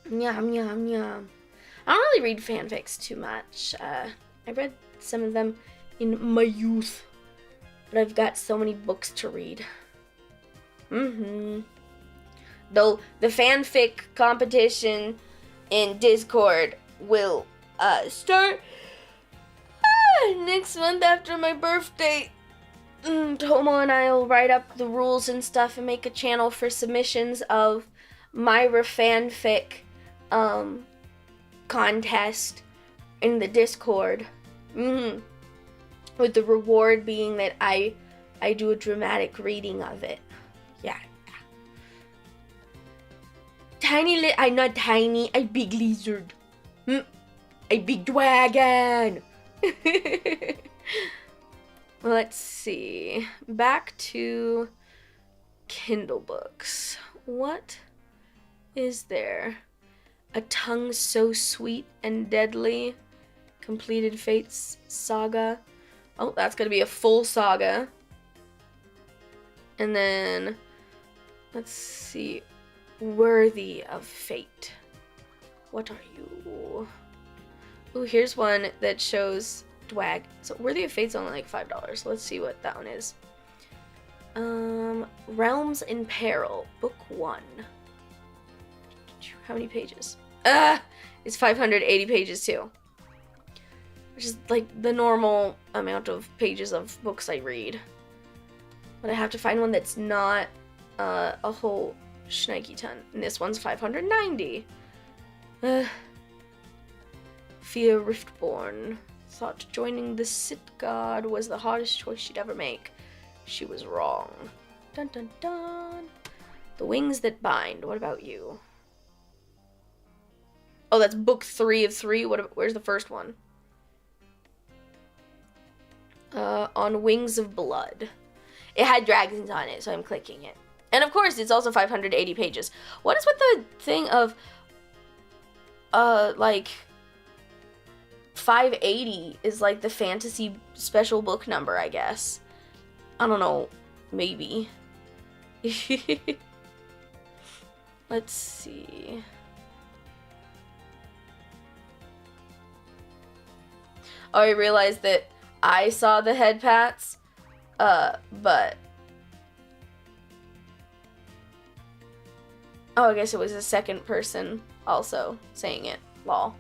Yum, yum, yum. I don't really read fanfics too much. I read some of them in my youth. But I've got so many books to read. Though the fanfic competition in Discord will start next month after my birthday. Tomo and I will write up the rules and stuff and make a channel for submissions of Myra fanfic contest in the Discord. With the reward being that I do a dramatic reading of it. Yeah. I'm not tiny, a big lizard. A big dragon. Let's see. Back to Kindle books. What is there? A Tongue So Sweet and Deadly. Completed Fates Saga. Oh, that's gonna be a full saga. And then, let's see. Worthy of Fate. What are you? Ooh, here's one that shows Dwag. So Worthy of Fate's only like $5. Let's see what that one is. Realms in Peril, Book 1. How many pages? It's 580 pages too. Which is like the normal amount of pages of books I read. But I have to find one that's not a whole shnikey ton. And this one's 590. Fia Riftborn thought joining the Sith God was the hardest choice she'd ever make. She was wrong. Dun dun dun. The Wings That Bind. What about you? Oh, that's book 3 of 3. Where's the first one? On Wings of Blood. It had dragons on it, so I'm clicking it. And of course, it's also 580 pages. What is with the thing of, like, 580 is like the fantasy special book number, I guess. I don't know. Maybe. Let's see. Oh, I realized that I saw the head pats, but... Oh, I guess it was a second person also saying it. Lol.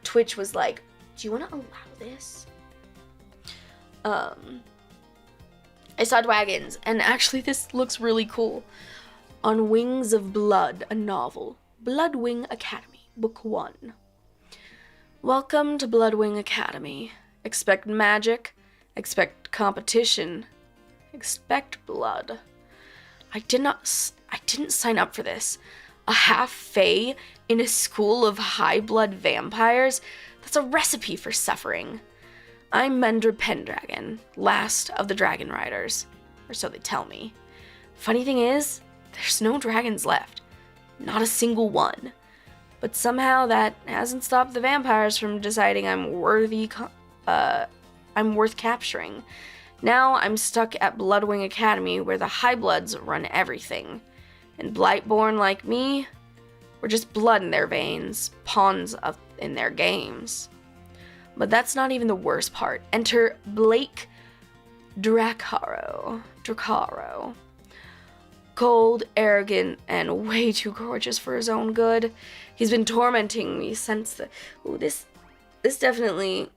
Twitch was like, do you want to allow this? I saw Dragons, and actually this looks really cool. On Wings of Blood, a novel. Bloodwing Academy, Book 1. Welcome to Bloodwing Academy. Expect magic, expect competition, expect blood. I didn't sign up for this. A half-fae in a school of high-blood vampires? That's a recipe for suffering. I'm Mender Pendragon, last of the Dragon Riders. Or so they tell me. Funny thing is, there's no dragons left. Not a single one. But somehow that hasn't stopped the vampires from deciding I'm worth capturing. Now I'm stuck at Bloodwing Academy where the Highbloods run everything. And Blightborn like me, we're just blood in their veins, pawns in their games. But that's not even the worst part. Enter Blake Dracaro. Cold, arrogant, and way too gorgeous for his own good. He's been tormenting me since the... Ooh, this definitely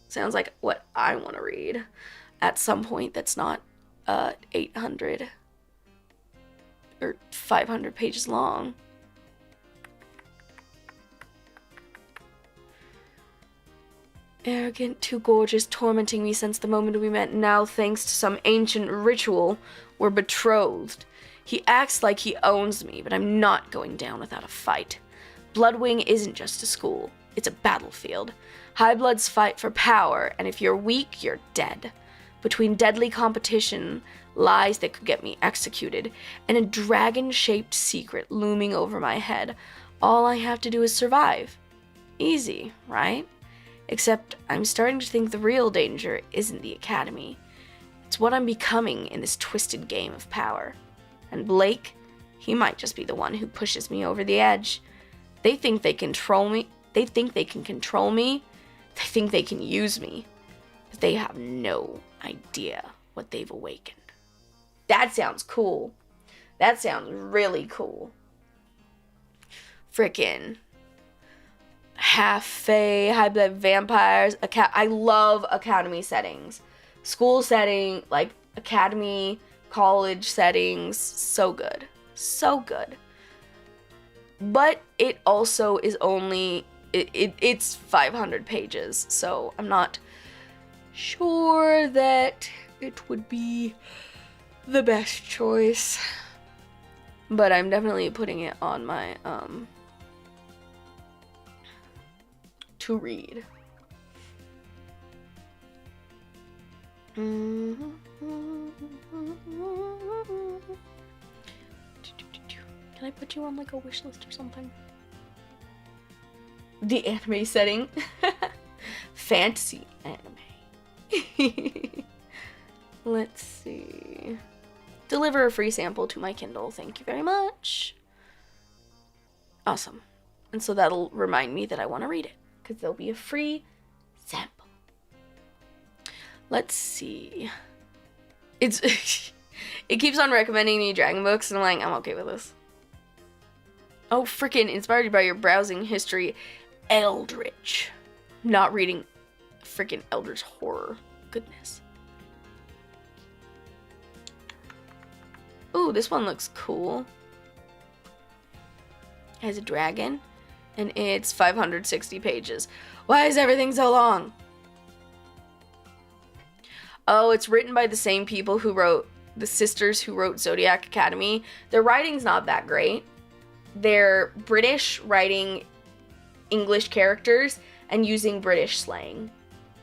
sounds like what I want to read at some point that's not 800 or 500 pages long. Arrogant, too gorgeous, tormenting me since the moment we met. Now, thanks to some ancient ritual, we're betrothed. He acts like he owns me, but I'm not going down without a fight. Bloodwing isn't just a school. It's a battlefield. Highbloods fight for power, and if you're weak, you're dead. Between deadly competition, lies that could get me executed, and a dragon-shaped secret looming over my head, all I have to do is survive. Easy, right? Except I'm starting to think the real danger isn't the academy. It's what I'm becoming in this twisted game of power. And Blake, he might just be the one who pushes me over the edge. They think they control me. They think they can control me. They think they can use me. But they have no idea what they've awakened. That sounds cool. That sounds really cool. Frickin' half-fae, high-blood vampires. I love academy settings. School setting, like academy, college settings. So good. So good. But it also is only... It's 500 pages, so I'm not sure that it would be the best choice. But I'm definitely putting it on my, to read. Can I put you on like a wish list or something? The anime setting. Fantasy anime. Let's see. Deliver a free sample to my Kindle. Thank you very much. Awesome. And so that'll remind me that I want to read it, because there'll be a free sample. Let's see. It keeps on recommending me dragon books, and I'm like, I'm okay with this. Oh, freaking inspired by your browsing history, Eldritch. Not reading freaking Eldritch horror. Goodness. Ooh, this one looks cool. It has a dragon, and it's 560 pages. Why is everything so long? Oh, it's written by the same people who wrote, the sisters who wrote Zodiac Academy. Their writing's not that great. They're British writing English characters and using British slang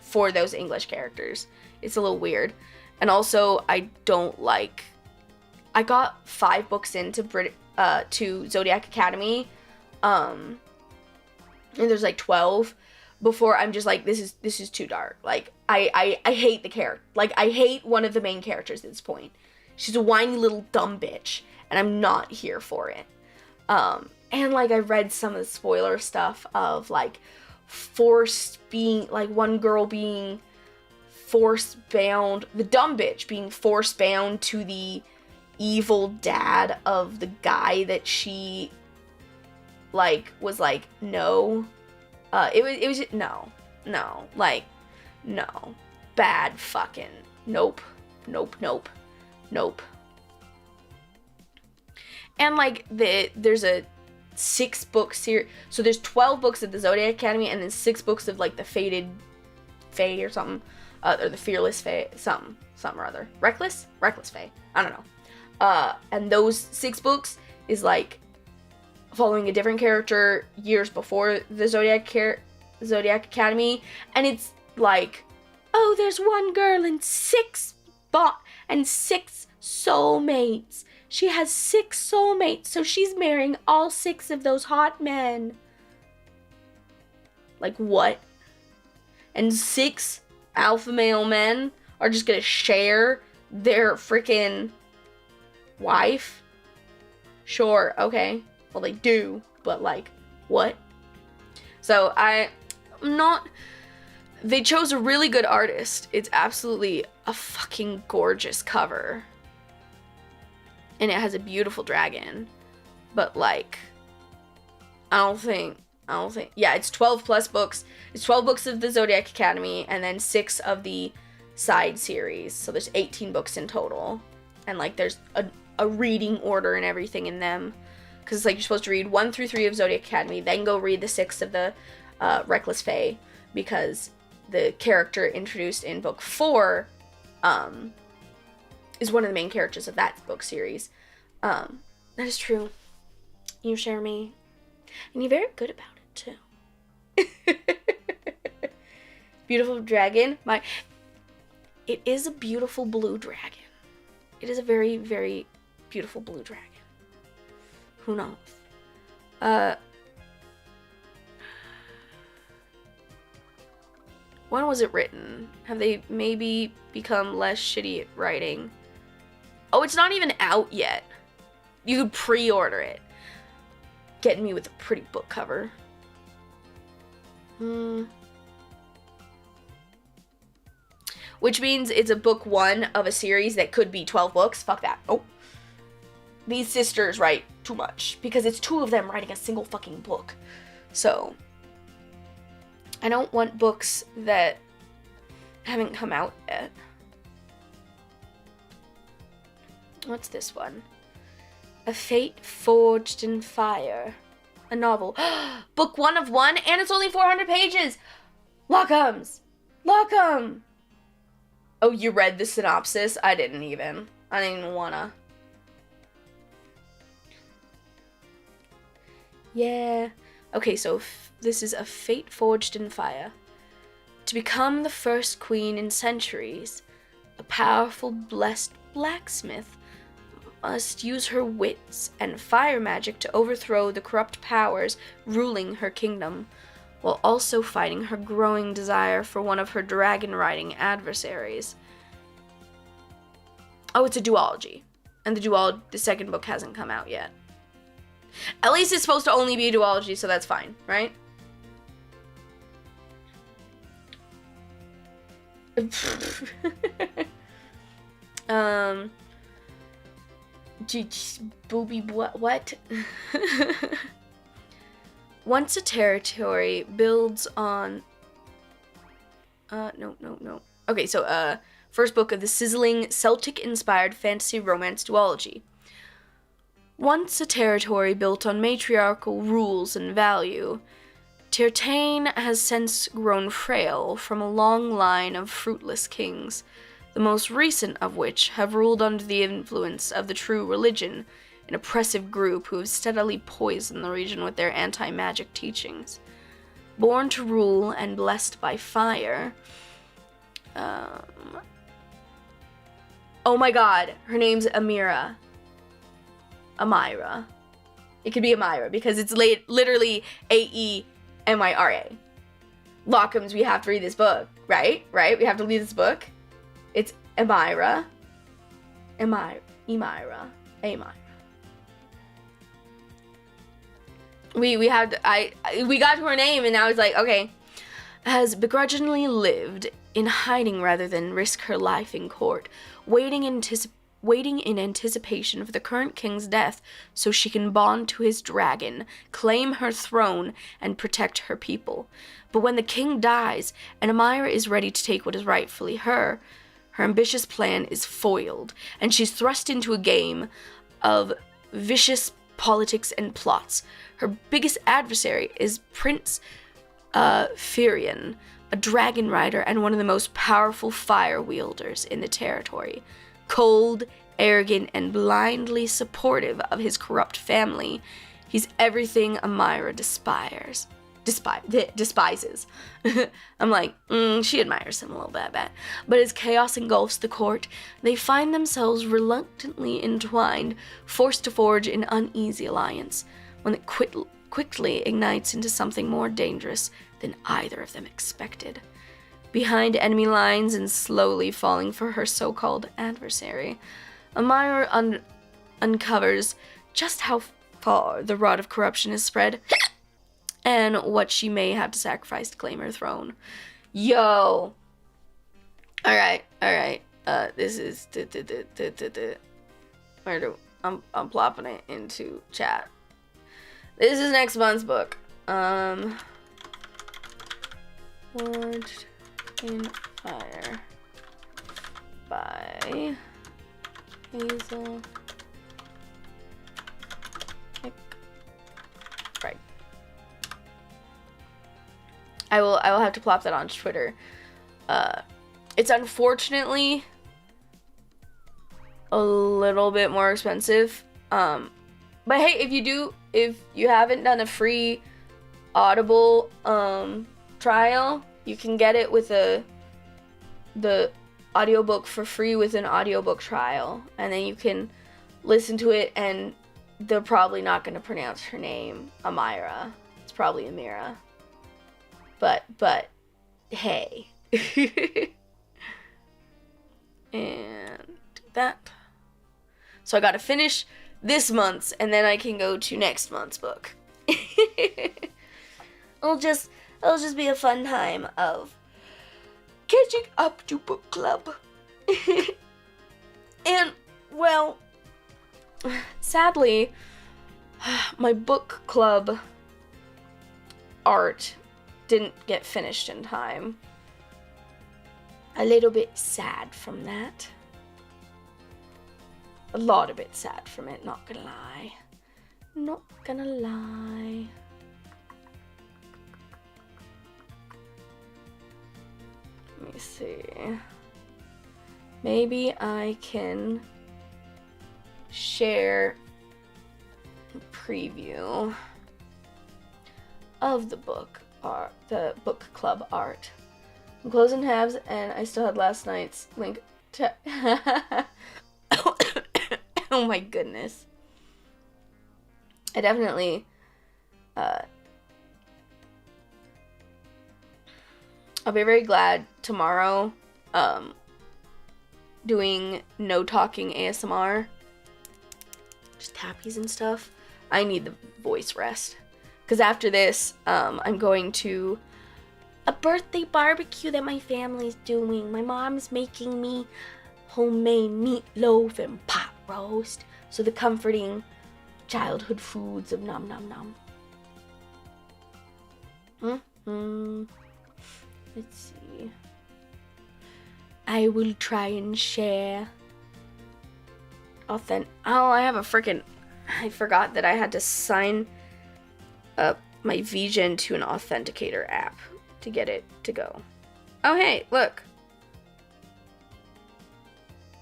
for those English characters. It's a little weird. And also, I got 5 books into to Zodiac Academy, and there's like 12 before I'm just like, this is too dark. Like, I hate the character. Like, I hate one of the main characters at this point. She's a whiny little dumb bitch, and I'm not here for it. And like, I read some of the spoiler stuff of like one girl being force bound, the dumb bitch being force bound to the evil dad of the guy that she like was like, no. It was no, like, no, bad fucking, nope. And like, there's a 6-book series, so there's 12 books of the Zodiac Academy, and then 6 books of like the Fated Fae or something, or the Fearless Fae, something or other, Reckless Fae, I don't know. And those 6 books is like following a different character years before the Zodiac Academy, and it's like, oh, there's one girl and 6 soulmates. She has 6 soulmates, so she's marrying all 6 of those hot men. Like, what? And 6 alpha male men are just gonna share their freaking wife? Sure, okay. Well, they do, but like, what? So I'm not They chose a really good artist. It's absolutely a fucking gorgeous cover. And it has a beautiful dragon. But, like, I don't think, yeah, it's 12 plus books. It's 12 books of the Zodiac Academy, and then 6 of the side series. So there's 18 books in total. And, like, there's a reading order and everything in them. Because, like, you're supposed to read 1 through 3 of Zodiac Academy, then go read the 6 of the Reckless Fae, because the character introduced in book 4 is one of the main characters of that book series. That is true. You share me. And you're very good about it, too. Beautiful dragon. It is a beautiful blue dragon. It is a very, very beautiful blue dragon. Who knows? When was it written? Have they maybe become less shitty at writing? Oh, it's not even out yet. You could pre-order it. Getting me with a pretty book cover. Which means it's a book 1 of a series that could be 12 books. Fuck that. Oh. These sisters write too much. Because it's 2 of them writing a single fucking book. So, I don't want books that haven't come out yet. What's this one? A Fate Forged in Fire. A novel. Book 1 of 1, and it's only 400 pages! Locke'ns! Locke'm! Oh, you read the synopsis? I didn't even wanna. Yeah. Okay, so this is A Fate Forged in Fire. To become the first queen in centuries, a powerful, blessed blacksmith must use her wits and fire magic to overthrow the corrupt powers ruling her kingdom, while also fighting her growing desire for one of her dragon-riding adversaries. Oh, it's a duology. And the second book hasn't come out yet. At least it's supposed to only be a duology, so that's fine, right? Booby, what? Once a territory builds on... No. Okay, so, first book of the sizzling, Celtic-inspired fantasy romance duology. Once a territory built on matriarchal rules and value, Tirtane has since grown frail from a long line of fruitless kings, the most recent of which have ruled under the influence of the True Religion, an oppressive group who have steadily poisoned the region with their anti-magic teachings. Born to rule and blessed by fire... Oh my god, her name's Amira. Myra. It could be Myra because it's literally A-E-M-I-R-A. Locke'ns, we have to read this book, right? We have to read this book. It's Myra. Myra. We got to her name and now it's like, okay. Has begrudgingly lived in hiding rather than risk her life in court, waiting in anticipation of the current king's death so she can bond to his dragon, claim her throne, and protect her people. But when the king dies, and Myra is ready to take what is rightfully her ambitious plan is foiled, and she's thrust into a game of vicious politics and plots. Her biggest adversary is Prince Firion, a dragon rider and one of the most powerful fire wielders in the territory. Cold, arrogant, and blindly supportive of his corrupt family, he's everything Myra despises. I'm like, she admires him a little bit, I bet. But as chaos engulfs the court, they find themselves reluctantly entwined, forced to forge an uneasy alliance, one that quickly ignites into something more dangerous than either of them expected. Behind enemy lines and slowly falling for her so-called adversary, Myra uncovers just how far the rod of corruption is spread and what she may have to sacrifice to claim her throne. Yo. Alright. This is where do I'm plopping it into chat. This is next month's book. Forged in Fire by Hazel. Right. I will have to plop that on Twitter. It's unfortunately a little bit more expensive. But hey, if you haven't done a free Audible trial, you can get it with the audiobook for free with an audiobook trial, and then you can listen to it, and they're probably not going to pronounce her name Myra. It's probably Myra. But hey. And do that. So I got to finish this month's, and then I can go to next month's book. It'll just be a fun time of catching up to book club. And, well, sadly, my book club art didn't get finished in time. A little bit sad from that. A lot of bit sad from it, not gonna lie. Not gonna lie. Let me see. Maybe I can share a preview of the book art, the book club art. I'm closing tabs, and I still had last night's link to. Oh my goodness. I definitely. I'll be very glad tomorrow, doing no talking ASMR, just tappies and stuff. I need the voice rest, because after this, I'm going to a birthday barbecue that my family's doing. My mom's making me homemade meatloaf and pot roast, so the comforting childhood foods of nom nom nom. Let's see. I will try and share. Oh, I have a freaking. I forgot that I had to sign up my VGen to an authenticator app to get it to go. Oh, hey, look.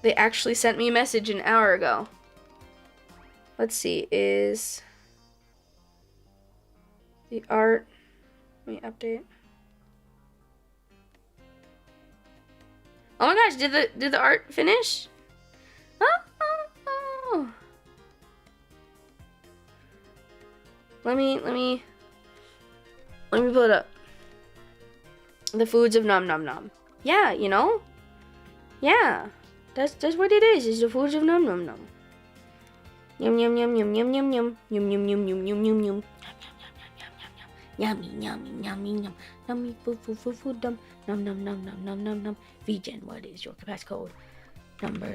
They actually sent me a message an hour ago. Let's see, is the art. Let me update. Oh my gosh, did the art finish? Oh. Let me pull it up. The foods of nom nom nom. Yeah, you know? Yeah. That's what it is. It's the foods of nom nom nom. Yum yum yum yum yum yum yum yum yum yum yum yum yum yum. Yummy, yummy, yummy, yum. Yummy, food, nom, nom, nom, nom, nom, nom, nom, nom. VGen, what is your passcode? Number.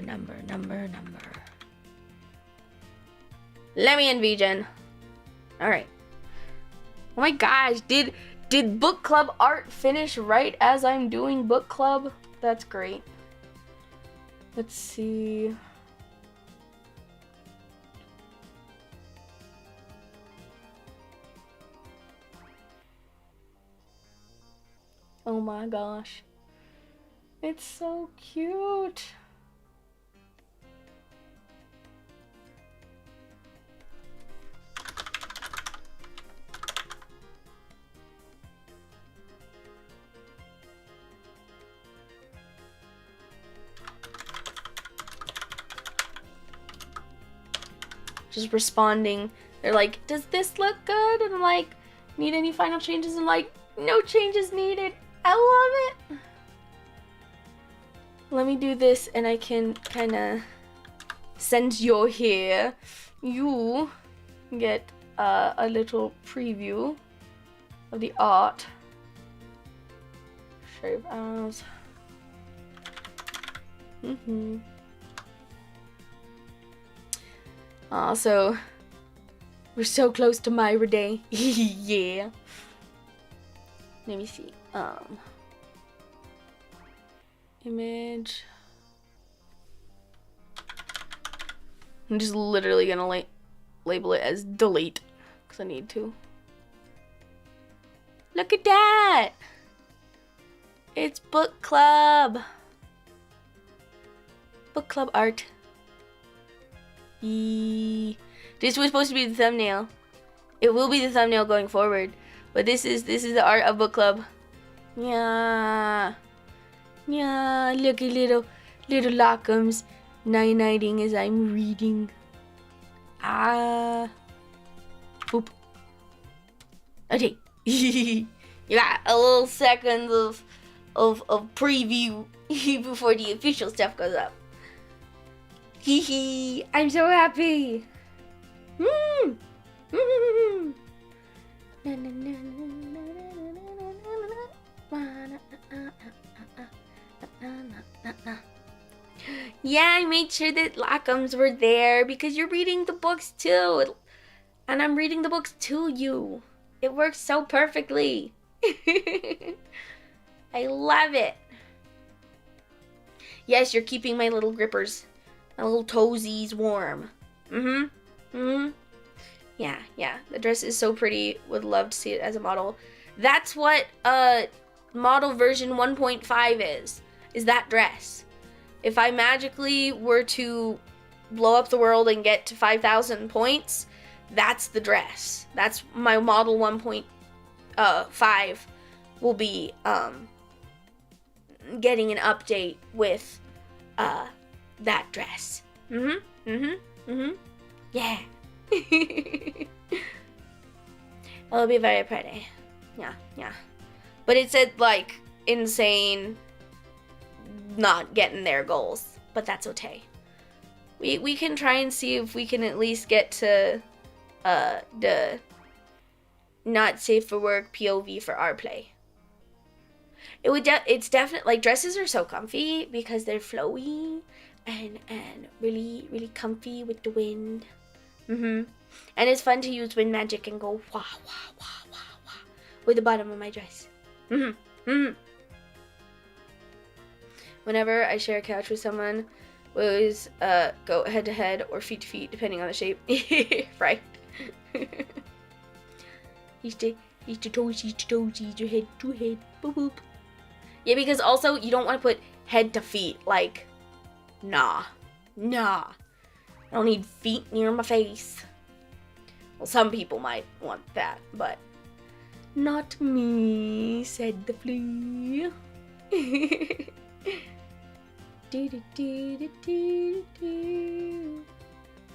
Let me in, VGen. Alright. Oh my gosh, did book club art finish right as I'm doing book club? That's great. Let's see. Oh my gosh. It's so cute. Just responding. They're like, does this look good? And I'm like, need any final changes? I'm like, no changes needed. I love it. Let me do this, and I can kind of, since you're here, you get a little preview of the art. Shave eyes. Also, we're so close to Myra Day. Yeah. Let me see. Image. I'm just literally gonna label it as delete because I need to. Look at that! It's book club. Book club art. This was supposed to be the thumbnail. It will be the thumbnail going forward, but this is the art of book club. Yeah, yeah. Look at little Locke'ms nighting as I'm reading. Boop. Okay. You got a little second of preview before the official stuff goes up. Hee I'm so happy. Yeah, I made sure that Locke'ms were there because you're reading the books too. And I'm reading the books to you. It works so perfectly. I love it. Yes, you're keeping my little grippers, my little toesies warm. Yeah. The dress is so pretty. Would love to see it as a model. That's what model version 1.5 is that dress. If I magically were to blow up the world and get to 5,000 points, that's the dress. That's my model 1.5 will be getting an update with that dress. Yeah. It'll be very pretty. Yeah. But it said like insane not getting their goals, but that's okay. We can try and see if we can at least get to the not safe for work POV for our play. It's definitely like dresses are so comfy because they're flowy and really comfy with the wind. And it's fun to use wind magic and go wah wah wah wah wah with the bottom of my dress. Whenever I share a couch with someone, we always go head to head or feet to feet depending on the shape. Right. Each to toes, head to head, boop boop. Yeah, because also you don't want to put head to feet. Like, nah. I don't need feet near my face. Well, some people might want that, but not me, said the flea.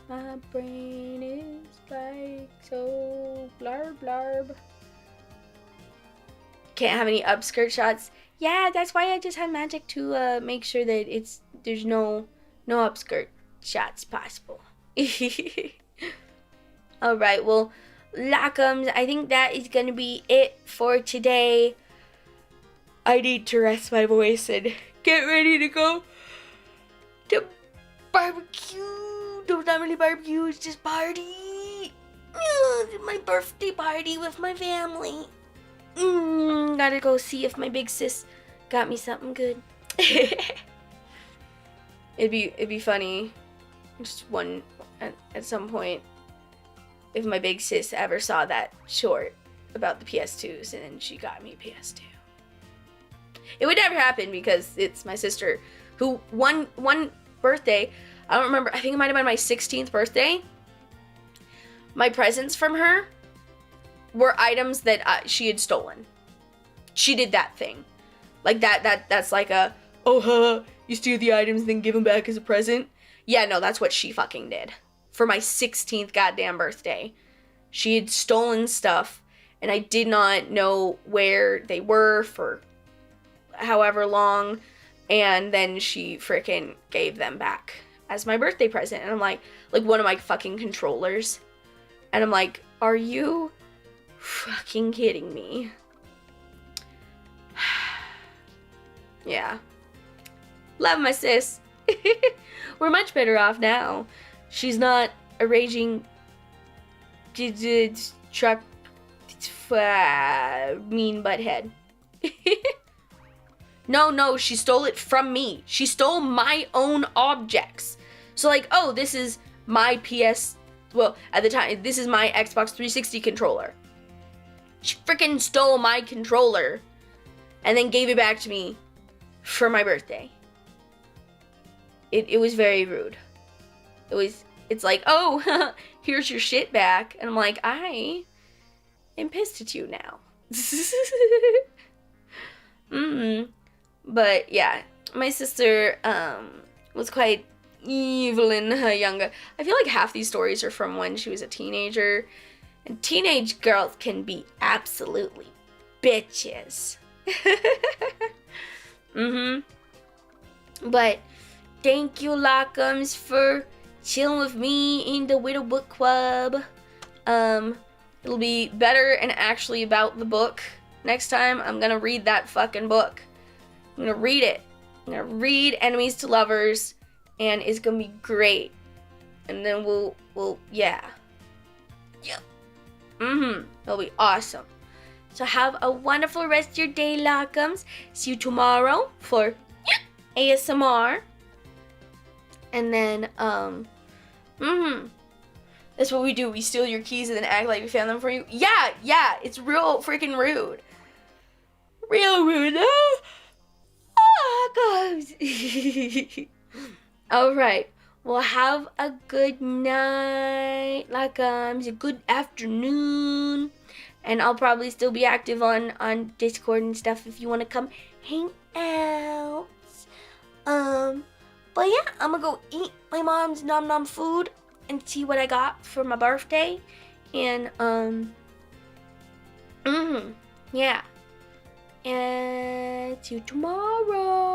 My brain is like so blarb. Can't have any upskirt shots. Yeah, that's why I just have magic to make sure that there's no upskirt shots possible. Alright, well, Locke'ms, I think that is gonna be it for today. I need to rest my voice and get ready to go to barbecue. No, not really barbecue, it's just party. My birthday party with my family. Gotta go see if my big sis got me something good. It'd be funny, just at some point, if my big sis ever saw that short about the PS2s and then she got me a PS2. It would never happen because it's my sister who one birthday, I don't remember, I think it might have been my 16th birthday. My presents from her were items that she had stolen. She did that thing. Like that's like you steal the items then give them back as a present. Yeah, no, that's what she fucking did. For my 16th goddamn birthday. She had stolen stuff and I did not know where they were for however long, and then she freaking gave them back as my birthday present. And I'm like one of my fucking controllers. And I'm like, are you fucking kidding me? Yeah. Love my sis. We're much better off now. She's not a raging truck mean butthead. No, she stole it from me. She stole my own objects. So like, oh, this is my well, at the time, this is my Xbox 360 controller. She freaking stole my controller and then gave it back to me for my birthday. It was very rude. It's like, oh, here's your shit back. And I'm like, I am pissed at you now. But yeah, my sister was quite evil in her younger. I feel like half these stories are from when she was a teenager. And teenage girls can be absolutely bitches. But thank you, Locke'ns, for chilling with me in the Widow Book Club. It'll be better and actually about the book next time. I'm gonna read that fucking book. I'm gonna read it. I'm gonna read Enemies to Lovers, and it's gonna be great. And then we'll yeah. Yep. It'll be awesome. So have a wonderful rest of your day, Locke'ns. See you tomorrow for ASMR. And then, that's what we do. We steal your keys and then act like we found them for you. Yeah, it's real freaking rude. Real rude. Alright. Well, have a good night, Locke'ns. A good afternoon. And I'll probably still be active on Discord and stuff if you want to come hang out. But yeah, I'm gonna go eat my mom's nom nom food and see what I got for my birthday. And, yeah. And see you tomorrow.